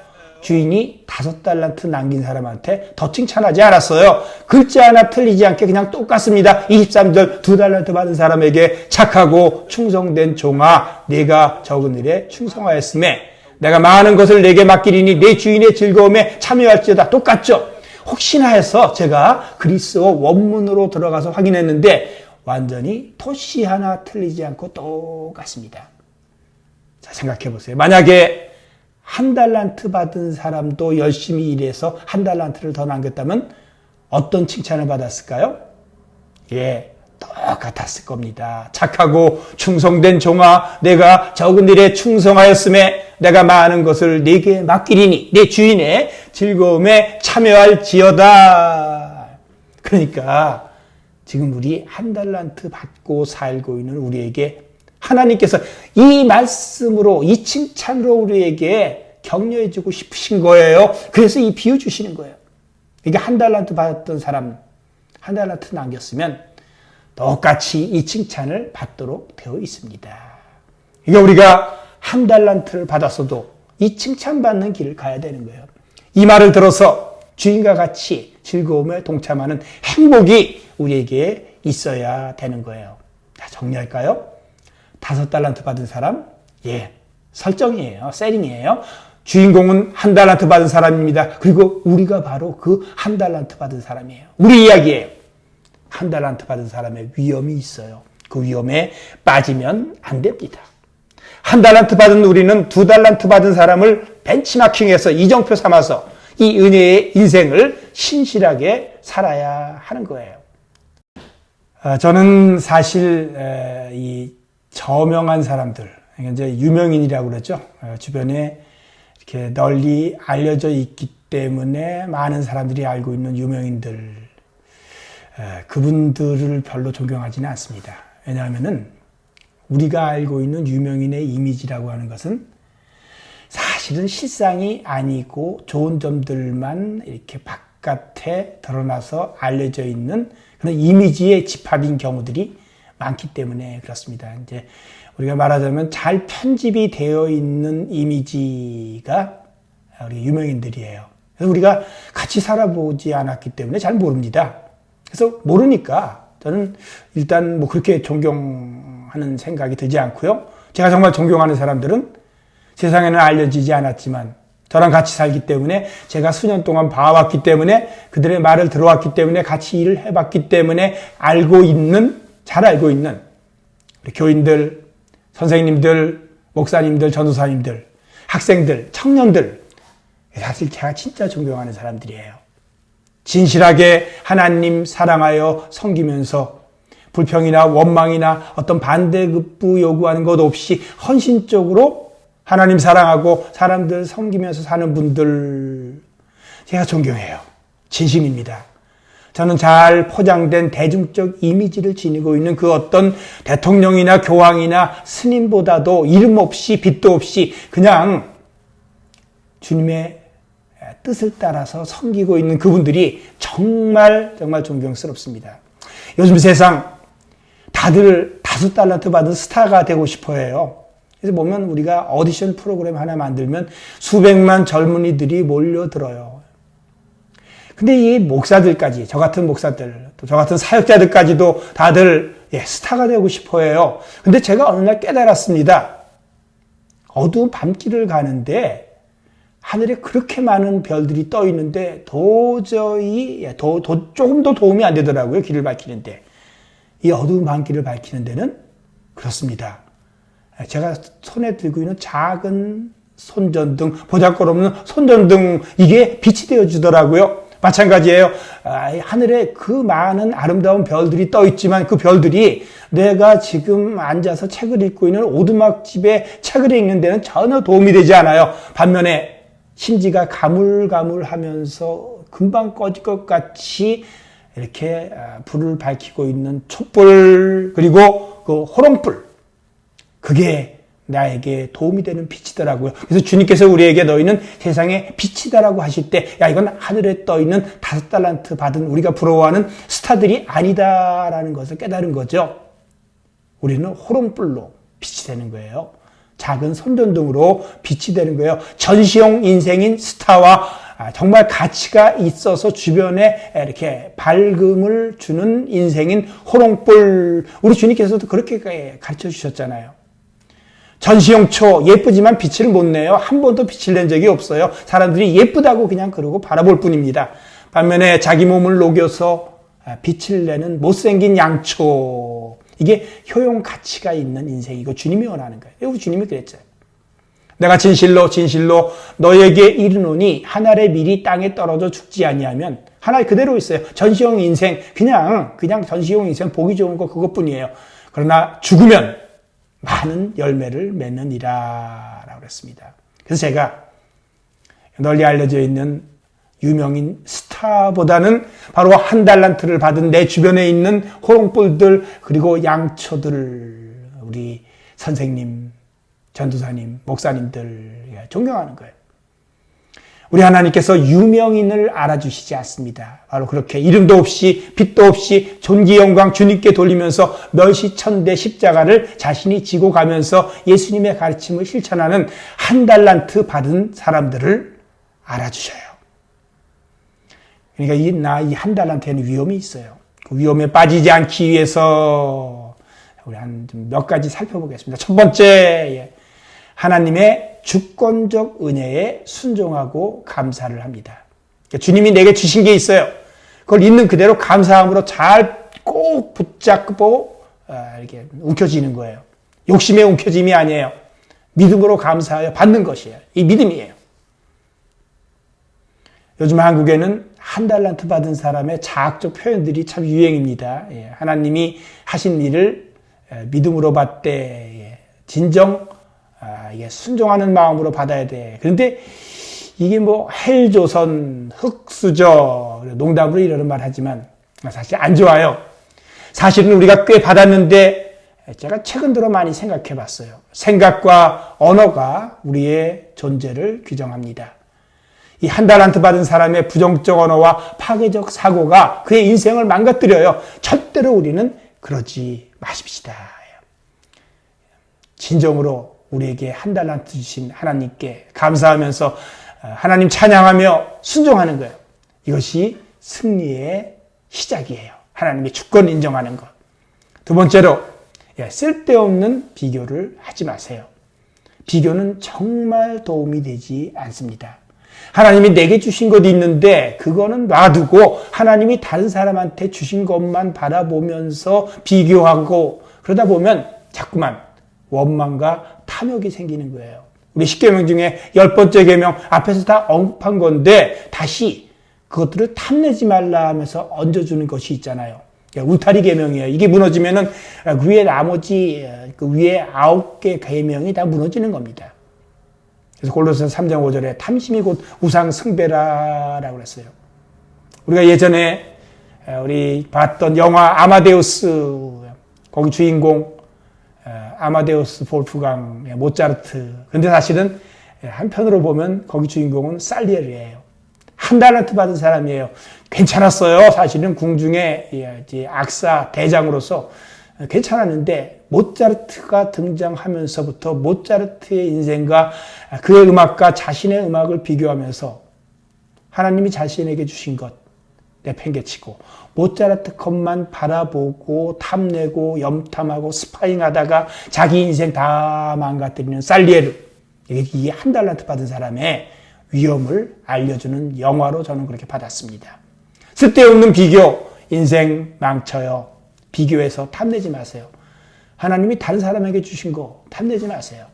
주인이 5달란트 남긴 사람한테 더 칭찬하지 않았어요. 글자 하나 틀리지 않게 그냥 똑같습니다. 23절 2달란트 받은 사람에게 착하고 충성된 종아 내가 적은 일에 충성하였음에 내가 많은 것을 내게 맡기리니 내 주인의 즐거움에 참여할지어다. 똑같죠. 혹시나 해서 제가 그리스어 원문으로 들어가서 확인했는데 완전히 토시 하나 틀리지 않고 똑같습니다. 자, 생각해 보세요. 만약에 1달란트 받은 사람도 열심히 일해서 1달란트를 더 남겼다면 어떤 칭찬을 받았을까요? 예, 똑같았을 겁니다. 착하고 충성된 종아, 내가 적은 일에 충성하였음에 내가 많은 것을 네게 맡기리니 내 주인의 즐거움에 참여할지어다. 그러니까 지금 우리 1달란트 받고 살고 있는 우리에게 하나님께서 이 말씀으로, 이 칭찬으로 우리에게 격려해주고 싶으신 거예요. 그래서 이 비유 주시는 거예요. 이게 1달란트 받았던 사람, 1달란트 남겼으면 똑같이 이 칭찬을 받도록 되어 있습니다. 이게 우리가 1달란트를 받았어도 이 칭찬받는 길을 가야 되는 거예요. 이 말을 들어서 주인과 같이 즐거움에 동참하는 행복이 우리에게 있어야 되는 거예요. 자, 정리할까요? 5달란트 받은 사람, 예, 설정이에요. 세링이에요. 주인공은 1달란트 받은 사람입니다. 그리고 우리가 바로 그 1달란트 받은 사람이에요. 우리 이야기예요. 1달란트 받은 사람의 위험이 있어요. 그 위험에 빠지면 안 됩니다. 1달란트 받은 우리는 2달란트 받은 사람을 벤치마킹해서 이정표 삼아서 이 은혜의 인생을 신실하게 살아야 하는 거예요. 저는 사실 이 저명한 사람들, 이제 유명인이라고 그러죠. 주변에 이렇게 널리 알려져 있기 때문에 많은 사람들이 알고 있는 유명인들, 그분들을 별로 존경하지는 않습니다. 왜냐하면은 우리가 알고 있는 유명인의 이미지라고 하는 것은 사실은 실상이 아니고 좋은 점들만 이렇게 바깥에 드러나서 알려져 있는 그런 이미지의 집합인 경우들이 많기 때문에 그렇습니다. 이제 우리가 말하자면 잘 편집이 되어 있는 이미지가 우리 유명인들이에요. 그래서 우리가 같이 살아보지 않았기 때문에 잘 모릅니다. 그래서 모르니까 저는 일단 뭐 그렇게 존경하는 생각이 들지 않고요. 제가 정말 존경하는 사람들은 세상에는 알려지지 않았지만 저랑 같이 살기 때문에 제가 수년 동안 봐왔기 때문에 그들의 말을 들어왔기 때문에 같이 일을 해봤기 때문에 잘 알고 있는 우리 교인들, 선생님들, 목사님들, 전도사님들, 학생들, 청년들, 사실 제가 진짜 존경하는 사람들이에요. 진실하게 하나님 사랑하여 섬기면서 불평이나 원망이나 어떤 반대급부 요구하는 것 없이 헌신적으로 하나님 사랑하고 사람들 섬기면서 사는 분들 제가 존경해요. 진심입니다. 저는 잘 포장된 대중적 이미지를 지니고 있는 그 어떤 대통령이나 교황이나 스님보다도 이름 없이 빛도 없이 그냥 주님의 뜻을 따라서 섬기고 있는 그분들이 정말 존경스럽습니다. 요즘 세상 다들 5달란트 받은 스타가 되고 싶어 해요. 그래서 보면 우리가 오디션 프로그램 하나 만들면 수백만 젊은이들이 몰려들어요. 근데 이 목사들까지, 저 같은 목사들, 또 저 같은 사역자들까지도 다들 스타가 되고 싶어 해요. 근데 제가 어느 날 깨달았습니다. 어두운 밤길을 가는데 하늘에 그렇게 많은 별들이 떠 있는데 도저히 조금도 도움이 안 되더라고요. 길을 밝히는데. 이 어두운 밤길을 밝히는 데는 그렇습니다. 제가 손에 들고 있는 작은 손전등, 보잘것없는 손전등, 이게 빛이 되어주더라고요. 마찬가지예요. 하늘에 그 많은 아름다운 별들이 떠 있지만 그 별들이 내가 지금 앉아서 책을 읽고 있는 오두막집에 책을 읽는 데는 전혀 도움이 되지 않아요. 반면에 심지가 가물가물하면서 금방 꺼질 것 같이 이렇게 불을 밝히고 있는 촛불 그리고 그 호롱불, 그게 나에게 도움이 되는 빛이더라고요. 그래서 주님께서 우리에게 너희는 세상의 빛이다라고 하실 때, 야, 이건 하늘에 떠 있는 5달란트 받은 우리가 부러워하는 스타들이 아니다라는 것을 깨달은 거죠. 우리는 호롱불로 빛이 되는 거예요. 작은 손전등으로 빛이 되는 거예요. 전시용 인생인 스타와 정말 가치가 있어서 주변에 이렇게 밝음을 주는 인생인 호롱불, 우리 주님께서도 그렇게 가르쳐 주셨잖아요. 전시용초 예쁘지만 빛을 못 내요. 한 번도 빛을 낸 적이 없어요. 사람들이 예쁘다고 그냥 그러고 바라볼 뿐입니다. 반면에 자기 몸을 녹여서 빛을 내는 못생긴 양초, 이게 효용 가치가 있는 인생이고 주님이 원하는 거예요. 우리 주님이 그랬죠. 내가 진실로 너에게 이르노니 한 알의 밀이 땅에 떨어져 죽지 아니하면, 하나 그대로 있어요. 전시용 인생, 그냥 전시용 인생 보기 좋은 거 그것뿐이에요. 그러나 죽으면 많은 열매를 맺느니라 라고 그랬습니다. 그래서 제가 널리 알려져 있는 유명인 스타보다는 바로 1달란트를 받은 내 주변에 있는 호롱불들, 그리고 양초들, 우리 선생님, 전도사님, 목사님들 존경하는 거예요. 우리 하나님께서 유명인을 알아주시지 않습니다. 바로 그렇게 이름도 없이 빛도 없이 존귀 영광 주님께 돌리면서 멸시천대 십자가를 자신이 지고 가면서 예수님의 가르침을 실천하는 1달란트 받은 사람들을 알아주셔요. 그러니까 이 1달란트에는 위험이 있어요. 그 위험에 빠지지 않기 위해서 우리 몇 가지 살펴보겠습니다. 첫 번째, 하나님의 주권적 은혜에 순종하고 감사를 합니다. 주님이 내게 주신 게 있어요. 그걸 있는 그대로 감사함으로 잘 꼭 붙잡고 이렇게 움켜쥐는 거예요. 욕심에 움켜짐이 아니에요. 믿음으로 감사하여 받는 것이에요. 이 믿음이에요. 요즘 한국에는 1달란트 받은 사람의 자학적 표현들이 참 유행입니다. 하나님이 하신 일을 믿음으로 받되 진정 이게 순종하는 마음으로 받아야 돼. 그런데 이게 뭐 헬조선, 흑수저, 농담으로 이러는 말 하지만 사실 안 좋아요. 사실은 우리가 꽤 받았는데 제가 최근 들어 많이 생각해 봤어요. 생각과 언어가 우리의 존재를 규정합니다. 이 1달란트 받은 사람의 부정적 언어와 파괴적 사고가 그의 인생을 망가뜨려요. 절대로 우리는 그러지 마십시다. 진정으로 우리에게 1달란트 주신 하나님께 감사하면서 하나님 찬양하며 순종하는 거예요. 이것이 승리의 시작이에요. 하나님의 주권 인정하는 것. 두 번째로, 쓸데없는 비교를 하지 마세요. 비교는 정말 도움이 되지 않습니다. 하나님이 내게 주신 것이 있는데 그거는 놔두고 하나님이 다른 사람한테 주신 것만 바라보면서 비교하고 그러다 보면 자꾸만 원망과 탐욕이 생기는 거예요. 우리 10계명 중에 10번째 계명 앞에서 다 언급한 건데 다시 그것들을 탐내지 말라 하면서 얹어주는 것이 있잖아요. 울타리 계명이에요. 이게 무너지면은 위에 나머지 그 위에 9개 계명이 다 무너지는 겁니다. 그래서 골로새서 3장 5절에 탐심이 곧 우상 숭배라라고 그랬어요. 우리가 예전에 우리 봤던 영화 아마데우스, 거기 주인공 아마데우스 볼프강 모차르트. 근데 사실은 한편으로 보면 거기 주인공은 살리에르예요. 1달란트 받은 사람이에요. 괜찮았어요. 사실은 궁중의 악사 대장으로서 괜찮았는데 모차르트가 등장하면서부터 모차르트의 인생과 그의 음악과 자신의 음악을 비교하면서 하나님이 자신에게 주신 것 내팽개치고 모차르트 것만 바라보고 탐내고 염탐하고 스파잉하다가 자기 인생 다 망가뜨리는 살리에르. 이게 1달란트 받은 사람의 위험을 알려주는 영화로 저는 그렇게 받았습니다. 쓸데없는 비교, 인생 망쳐요. 비교해서 탐내지 마세요. 하나님이 다른 사람에게 주신 거 탐내지 마세요.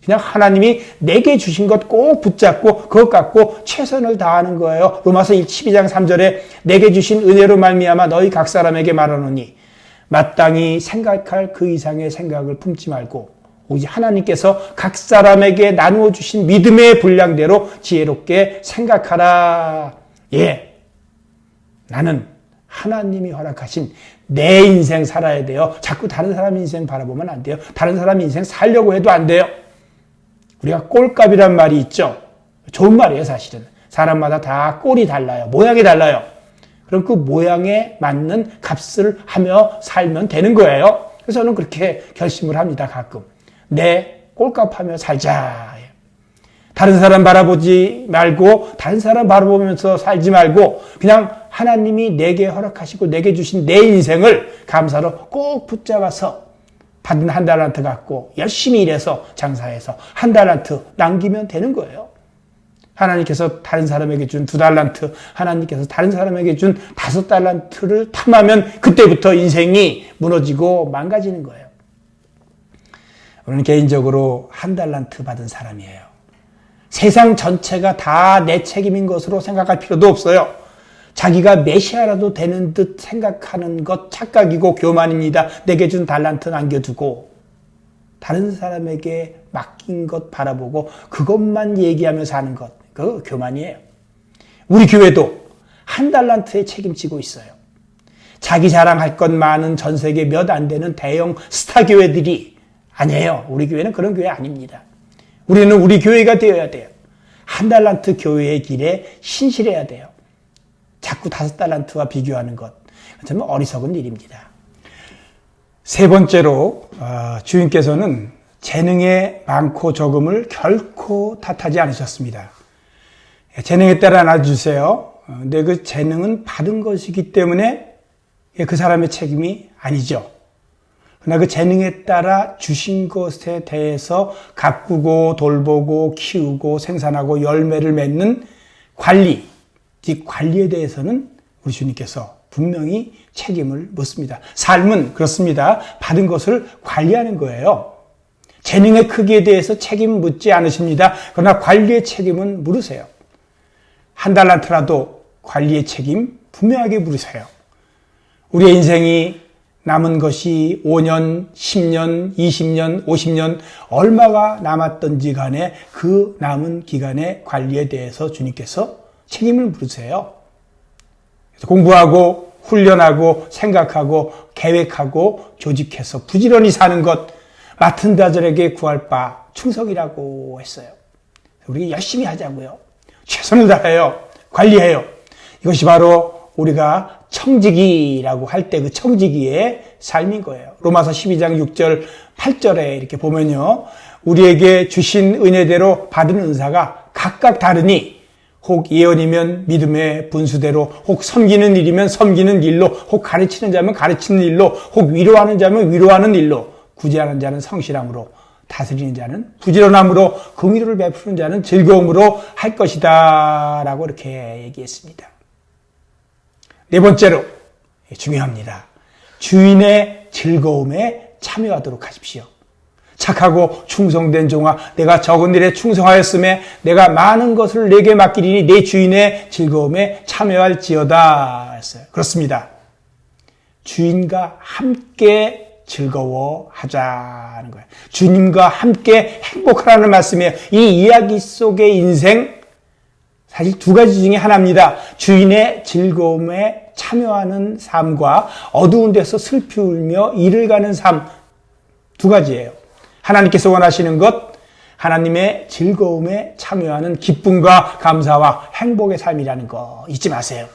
그냥 하나님이 내게 주신 것 꼭 붙잡고 그것 갖고 최선을 다하는 거예요. 로마서 12장 3절에 내게 주신 은혜로 말미암아 너희 각 사람에게 말하노니 마땅히 생각할 그 이상의 생각을 품지 말고 오직 하나님께서 각 사람에게 나누어 주신 믿음의 분량대로 지혜롭게 생각하라. 나는 하나님이 허락하신 내 인생 살아야 돼요. 자꾸 다른 사람 인생 바라보면 안 돼요. 다른 사람 인생 살려고 해도 안 돼요. 우리가 꼴값이란 말이 있죠. 좋은 말이에요, 사실은. 사람마다 다 꼴이 달라요. 모양이 달라요. 그럼 그 모양에 맞는 값을 하며 살면 되는 거예요. 그래서 저는 그렇게 결심을 합니다, 가끔. 내 꼴값하며 살자. 다른 사람 바라보지 말고, 다른 사람 바라보면서 살지 말고, 그냥 하나님이 내게 허락하시고 내게 주신 내 인생을 감사로 꼭 붙잡아서 받은 한 달란트 갖고 열심히 일해서 장사해서 한 달란트 남기면 되는 거예요. 하나님께서 다른 사람에게 준 2달란트, 하나님께서 다른 사람에게 준 5달란트를 탐하면 그때부터 인생이 무너지고 망가지는 거예요. 우리는 개인적으로 1달란트 받은 사람이에요. 세상 전체가 다 내 책임인 것으로 생각할 필요도 없어요. 자기가 메시아라도 되는 듯 생각하는 것 착각이고 교만입니다. 내게 준 달란트 남겨두고 다른 사람에게 맡긴 것 바라보고 그것만 얘기하며 사는 것, 그거 교만이에요. 우리 교회도 1달란트에 책임지고 있어요. 자기 자랑할 것 많은 전 세계 몇 안 되는 대형 스타 교회들이 아니에요. 우리 교회는 그런 교회 아닙니다. 우리는 우리 교회가 되어야 돼요. 1달란트 교회의 길에 신실해야 돼요. 자꾸 5달란트와 비교하는 것, 정말 어리석은 일입니다. 세 번째로 주인께서는 재능의 많고 적음을 결코 탓하지 않으셨습니다. 재능에 따라 나눠주세요. 근데 그 재능은 받은 것이기 때문에 그 사람의 책임이 아니죠. 그러나 그 재능에 따라 주신 것에 대해서 가꾸고 돌보고 키우고 생산하고 열매를 맺는 관리, 즉 관리에 대해서는 우리 주님께서 분명히 책임을 묻습니다. 삶은 그렇습니다. 받은 것을 관리하는 거예요. 재능의 크기에 대해서 책임 묻지 않으십니다. 그러나 관리의 책임은 물으세요. 1달란트라도 관리의 책임 분명하게 물으세요. 우리의 인생이 남은 것이 5년, 10년, 20년, 50년 얼마가 남았던지 간에 그 남은 기간의 관리에 대해서 주님께서 책임을 물으세요. 공부하고 훈련하고 생각하고 계획하고 조직해서 부지런히 사는 것 맡은 자들에게 구할 바 충성이라고 했어요. 우리 열심히 하자고요. 최선을 다해요. 관리해요. 이것이 바로 우리가 청지기라고 할 때 그 청지기의 삶인 거예요. 로마서 12장 6절 8절에 이렇게 보면요. 우리에게 주신 은혜대로 받은 은사가 각각 다르니 혹 예언이면 믿음의 분수대로, 혹 섬기는 일이면 섬기는 일로, 혹 가르치는 자면 가르치는 일로, 혹 위로하는 자면 위로하는 일로, 구제하는 자는 성실함으로, 다스리는 자는 부지런함으로, 긍휼을 베푸는 자는 즐거움으로 할 것이다 라고 이렇게 얘기했습니다. 네 번째로 중요합니다. 주인의 즐거움에 참여하도록 하십시오. 착하고 충성된 종아, 내가 적은 일에 충성하였음에 내가 많은 것을 내게 맡기리니 내 주인의 즐거움에 참여할지어다 했어요. 그렇습니다. 주인과 함께 즐거워하자는 거예요. 주님과 함께 행복하라는 말씀이에요. 이 이야기 속의 인생 사실 두 가지 중에 하나입니다. 주인의 즐거움에 참여하는 삶과 어두운 데서 슬피 울며 일을 가는 삶, 두 가지예요. 하나님께서 원하시는 것, 하나님의 즐거움에 참여하는 기쁨과 감사와 행복의 삶이라는 거 잊지 마세요.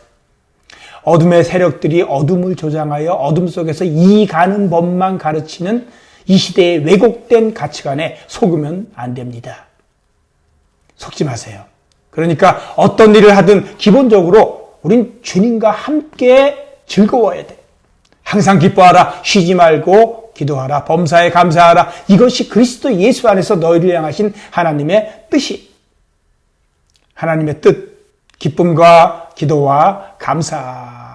어둠의 세력들이 어둠을 조장하여 어둠 속에서 이 가는 법만 가르치는 이 시대의 왜곡된 가치관에 속으면 안 됩니다. 속지 마세요. 그러니까 어떤 일을 하든 기본적으로 우린 주님과 함께 즐거워야 돼. 항상 기뻐하라, 쉬지 말고 기도하라, 범사에 감사하라. 이것이 그리스도 예수 안에서 너희를 향하신 하나님의 뜻이. 하나님의 뜻, 기쁨과 기도와 감사예요.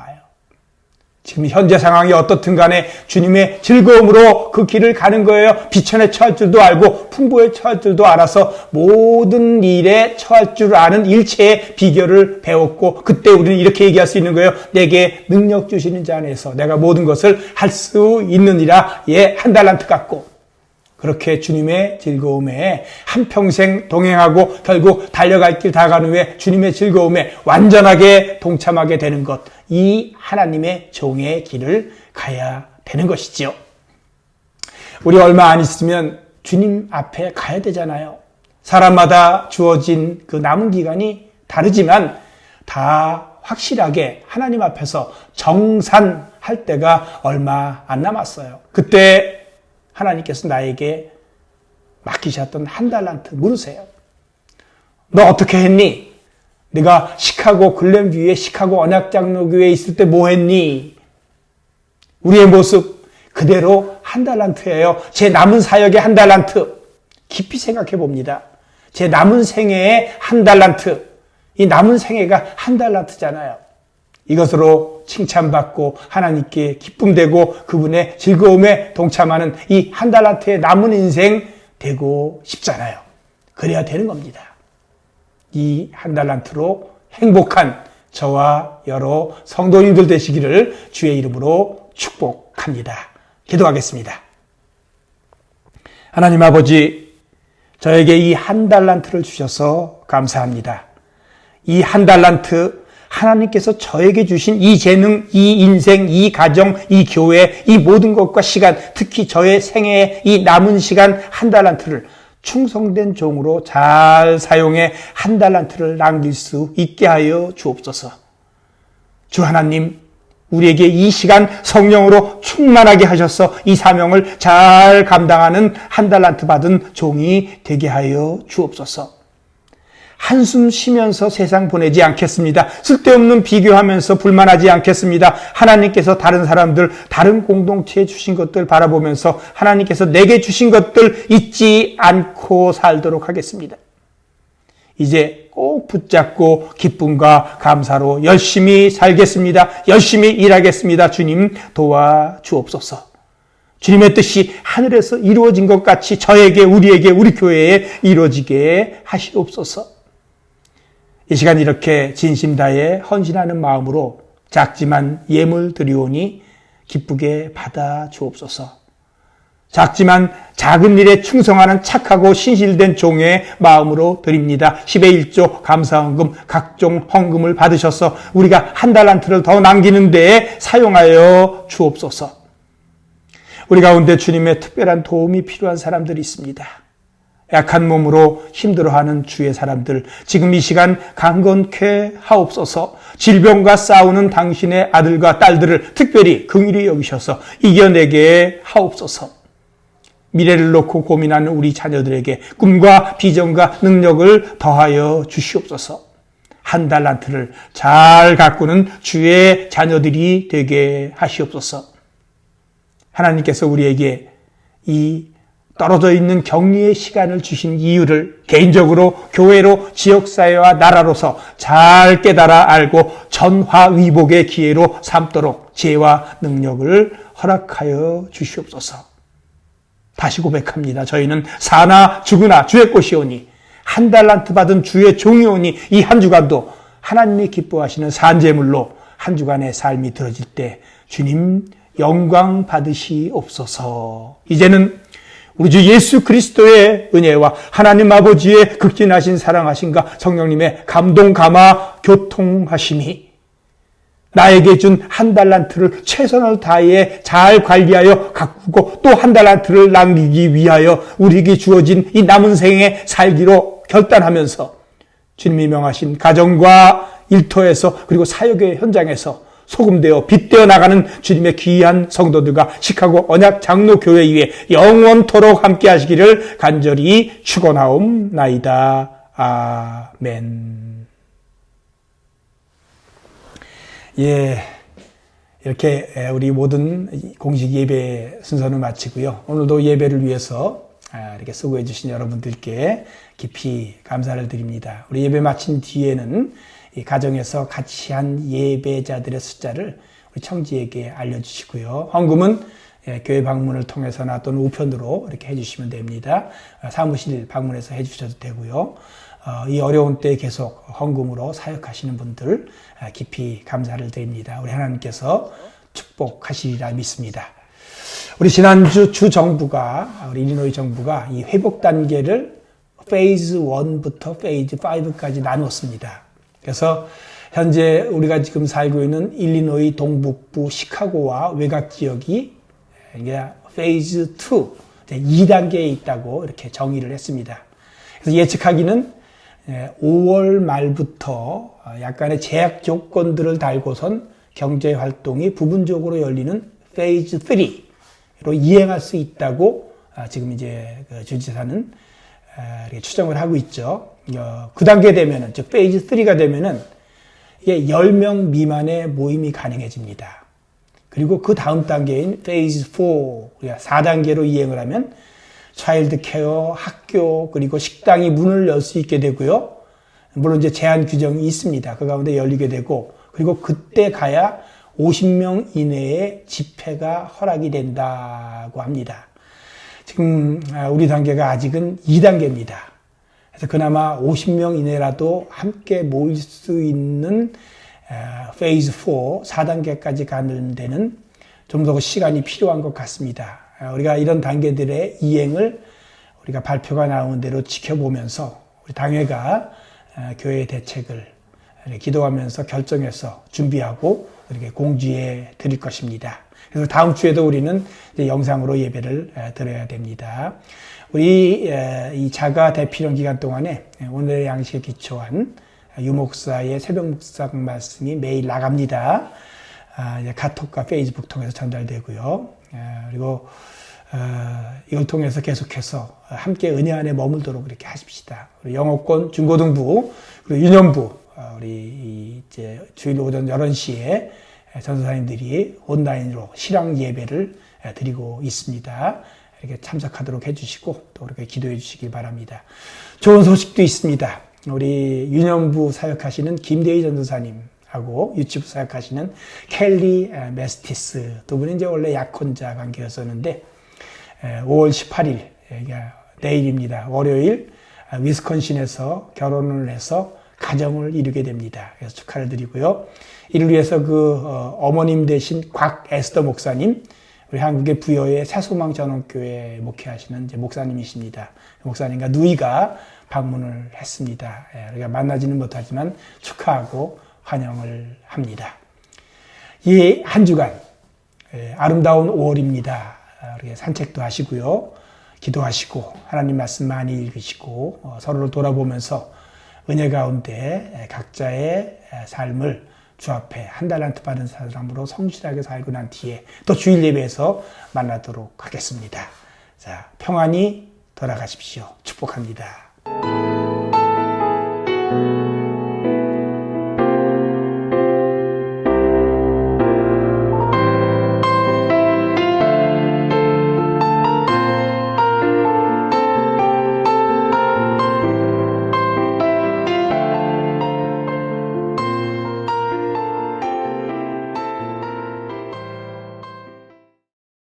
지금 현재 상황이 어떻든 간에 주님의 즐거움으로 그 길을 가는 거예요. 비천에 처할 줄도 알고 풍부에 처할 줄도 알아서 모든 일에 처할 줄 아는 일체의 비결을 배웠고 그때 우리는 이렇게 얘기할 수 있는 거예요. 내게 능력 주시는 자 안에서 내가 모든 것을 할 수 있느니라. 예, 1달란트 갖고 그렇게 주님의 즐거움에 한평생 동행하고 결국 달려갈 길 다 간 후에 주님의 즐거움에 완전하게 동참하게 되는 것, 이 하나님의 종의 길을 가야 되는 것이지요. 우리 얼마 안 있으면 주님 앞에 가야 되잖아요. 사람마다 주어진 그 남은 기간이 다르지만 다 확실하게 하나님 앞에서 정산할 때가 얼마 안 남았어요. 그때 하나님께서 나에게 맡기셨던 1달란트 물으세요. 너 어떻게 했니? 네가 시카고 글램뷰에 시카고 언약장로교회에 있을 때 뭐 했니? 우리의 모습 그대로 1달란트예요. 제 남은 사역의 1달란트. 깊이 생각해 봅니다. 제 남은 생애의 1달란트. 이 남은 생애가 1달란트잖아요. 이것으로 칭찬받고 하나님께 기쁨되고 그분의 즐거움에 동참하는 이 1달란트의 남은 인생 되고 싶잖아요. 그래야 되는 겁니다. 이 1달란트로 행복한 저와 여러 성도님들 되시기를 주의 이름으로 축복합니다. 기도하겠습니다. 하나님 아버지, 저에게 이 1달란트를 주셔서 감사합니다. 이 1달란트, 하나님께서 저에게 주신 이 재능, 이 인생, 이 가정, 이 교회, 이 모든 것과 시간, 특히 저의 생애의 이 남은 시간 1달란트를 충성된 종으로 잘 사용해 1달란트를 남길 수 있게 하여 주옵소서. 주 하나님, 우리에게 이 시간 성령으로 충만하게 하셔서 이 사명을 잘 감당하는 1달란트 받은 종이 되게 하여 주옵소서. 한숨 쉬면서 세상 보내지 않겠습니다. 쓸데없는 비교하면서 불만하지 않겠습니다. 하나님께서 다른 사람들, 다른 공동체에 주신 것들 바라보면서 하나님께서 내게 주신 것들 잊지 않고 살도록 하겠습니다. 이제 꼭 붙잡고 기쁨과 감사로 열심히 살겠습니다. 열심히 일하겠습니다. 주님 도와주옵소서. 주님의 뜻이 하늘에서 이루어진 것 같이 저에게, 우리에게, 우리 교회에 이루어지게 하시옵소서. 이 시간 이렇게 진심 다해 헌신하는 마음으로 작지만 예물 드리오니 기쁘게 받아 주옵소서. 작지만 작은 일에 충성하는 착하고 신실된 종의 마음으로 드립니다. 10의 1조 감사헌금 각종 헌금을 받으셔서 우리가 1달란트를 더 남기는 데에 사용하여 주옵소서. 우리 가운데 주님의 특별한 도움이 필요한 사람들이 있습니다. 약한 몸으로 힘들어하는 주의 사람들, 지금 이 시간 강건케 하옵소서. 질병과 싸우는 당신의 아들과 딸들을 특별히 긍휼히 여기셔서 이겨내게 하옵소서. 미래를 놓고 고민하는 우리 자녀들에게 꿈과 비전과 능력을 더하여 주시옵소서. 1달란트를 잘 가꾸는 주의 자녀들이 되게 하시옵소서. 하나님께서 우리에게 이 떨어져 있는 격리의 시간을 주신 이유를 개인적으로 교회로 지역사회와 나라로서 잘 깨달아 알고 전화위복의 기회로 삼도록 지혜와 능력을 허락하여 주시옵소서. 다시 고백합니다. 저희는 사나 죽으나 주의 것이오니 1달란트 받은 주의 종이오니 이 한 주간도 하나님이 기뻐하시는 산제물로 한 주간의 삶이 들어질 때 주님 영광 받으시옵소서. 이제는 우리 주 예수 그리스도의 은혜와 하나님 아버지의 극진하신 사랑하심과 성령님의 감동 감화 교통하심이 나에게 준 1달란트를 최선을 다해 잘 관리하여 가꾸고 또 1달란트를 남기기 위하여 우리에게 주어진 이 남은 생에 살기로 결단하면서 주님이 명하신 가정과 일터에서 그리고 사역의 현장에서 소금되어 빛되어 나가는 주님의 귀한 성도들과 시카고 언약 장로교회 위에 영원토록 함께 하시기를 간절히 축원하옵나이다. 아멘. 예, 이렇게 우리 모든 공식 예배 순서는 마치고요. 오늘도 예배를 위해서 이렇게 수고해 주신 여러분들께 깊이 감사를 드립니다. 우리 예배 마친 뒤에는 이 가정에서 같이 한 예배자들의 숫자를 우리 청지에게 알려주시고요. 헌금은 교회 방문을 통해서나 또는 우편으로 이렇게 해주시면 됩니다. 사무실 방문해서 해주셔도 되고요. 이 어려운 때에 계속 헌금으로 사역하시는 분들 깊이 감사를 드립니다. 우리 하나님께서 축복하시리라 믿습니다. 우리 지난주 주 정부가, 우리 일리노이 정부가 이 회복 단계를 페이즈 1부터 페이즈 5까지 나누었습니다. 그래서 현재 우리가 지금 살고 있는 일리노이 동북부 시카고와 외곽 지역이 이게 페이즈 2, 2단계에 있다고 이렇게 정의를 했습니다. 그래서 예측하기는 5월 말부터 약간의 제약 조건들을 달고선 경제 활동이 부분적으로 열리는 페이즈 3로 이행할 수 있다고 지금 이제 주지사는 추정을 하고 있죠. 그 단계 되면은, 즉 페이즈 3가 되면은 이게 10명 미만의 모임이 가능해집니다. 그리고 그 다음 단계인 페이즈 4, 우리가 4단계로 이행을 하면 차일드 케어, 학교, 그리고 식당이 문을 열 수 있게 되고요. 물론 이제 제한 규정이 있습니다. 그 가운데 열리게 되고, 그리고 그때 가야 50명 이내의 집회가 허락이 된다고 합니다. 지금 우리 단계가 아직은 2단계입니다. 그래서 그나마 50명 이내라도 함께 모일 수 있는 페이즈 4, 4단계까지 가는 데는 좀 더 시간이 필요한 것 같습니다. 우리가 이런 단계들의 이행을 우리가 발표가 나오는 대로 지켜보면서 우리 당회가 교회의 대책을 기도하면서 결정해서 준비하고 이렇게 공지해 드릴 것입니다. 그래서 다음 주에도 우리는 이제 영상으로 예배를 드려야 됩니다. 우리 이 자가 대피령 기간 동안에 오늘의 양식에 기초한 유목사의 새벽 묵상 말씀이 매일 나갑니다. 이제 카톡과 페이스북 통해서 전달되고요. 그리고 이걸 통해서 계속해서 함께 은혜 안에 머물도록 그렇게 하십시다. 우리 영어권 중고등부 그리고 유년부 우리 이제 주일 오전 11시에 전도사님들이 온라인으로 실황 예배를 드리고 있습니다. 이렇게 참석하도록 해주시고 또 그렇게 기도해 주시기 바랍니다. 좋은 소식도 있습니다. 우리 유년부 사역하시는 김대희 전도사님하고 유치부 사역하시는 켈리 메스티스 두 분이 이제 원래 약혼자 관계였었는데 5월 18일 내일입니다. 월요일 위스콘신에서 결혼을 해서 가정을 이루게 됩니다. 그래서 축하를 드리고요. 이를 위해서 어머님 대신 곽에스더 목사님, 우리 한국의 부여의 새소망 전원교회 목회하시는 이제 목사님이십니다. 목사님과 누이가 방문을 했습니다. 우리가 만나지는 못하지만 축하하고 환영을 합니다. 이 한 주간 아름다운 5월입니다. 우리 산책도 하시고요. 기도하시고 하나님 말씀 많이 읽으시고 서로를 돌아보면서 은혜 가운데 각자의 삶을 주 앞에 한 달란트 받은 사람으로 성실하게 살고 난 뒤에 또 주일 예배에서 만나도록 하겠습니다. 자, 평안히 돌아가십시오. 축복합니다.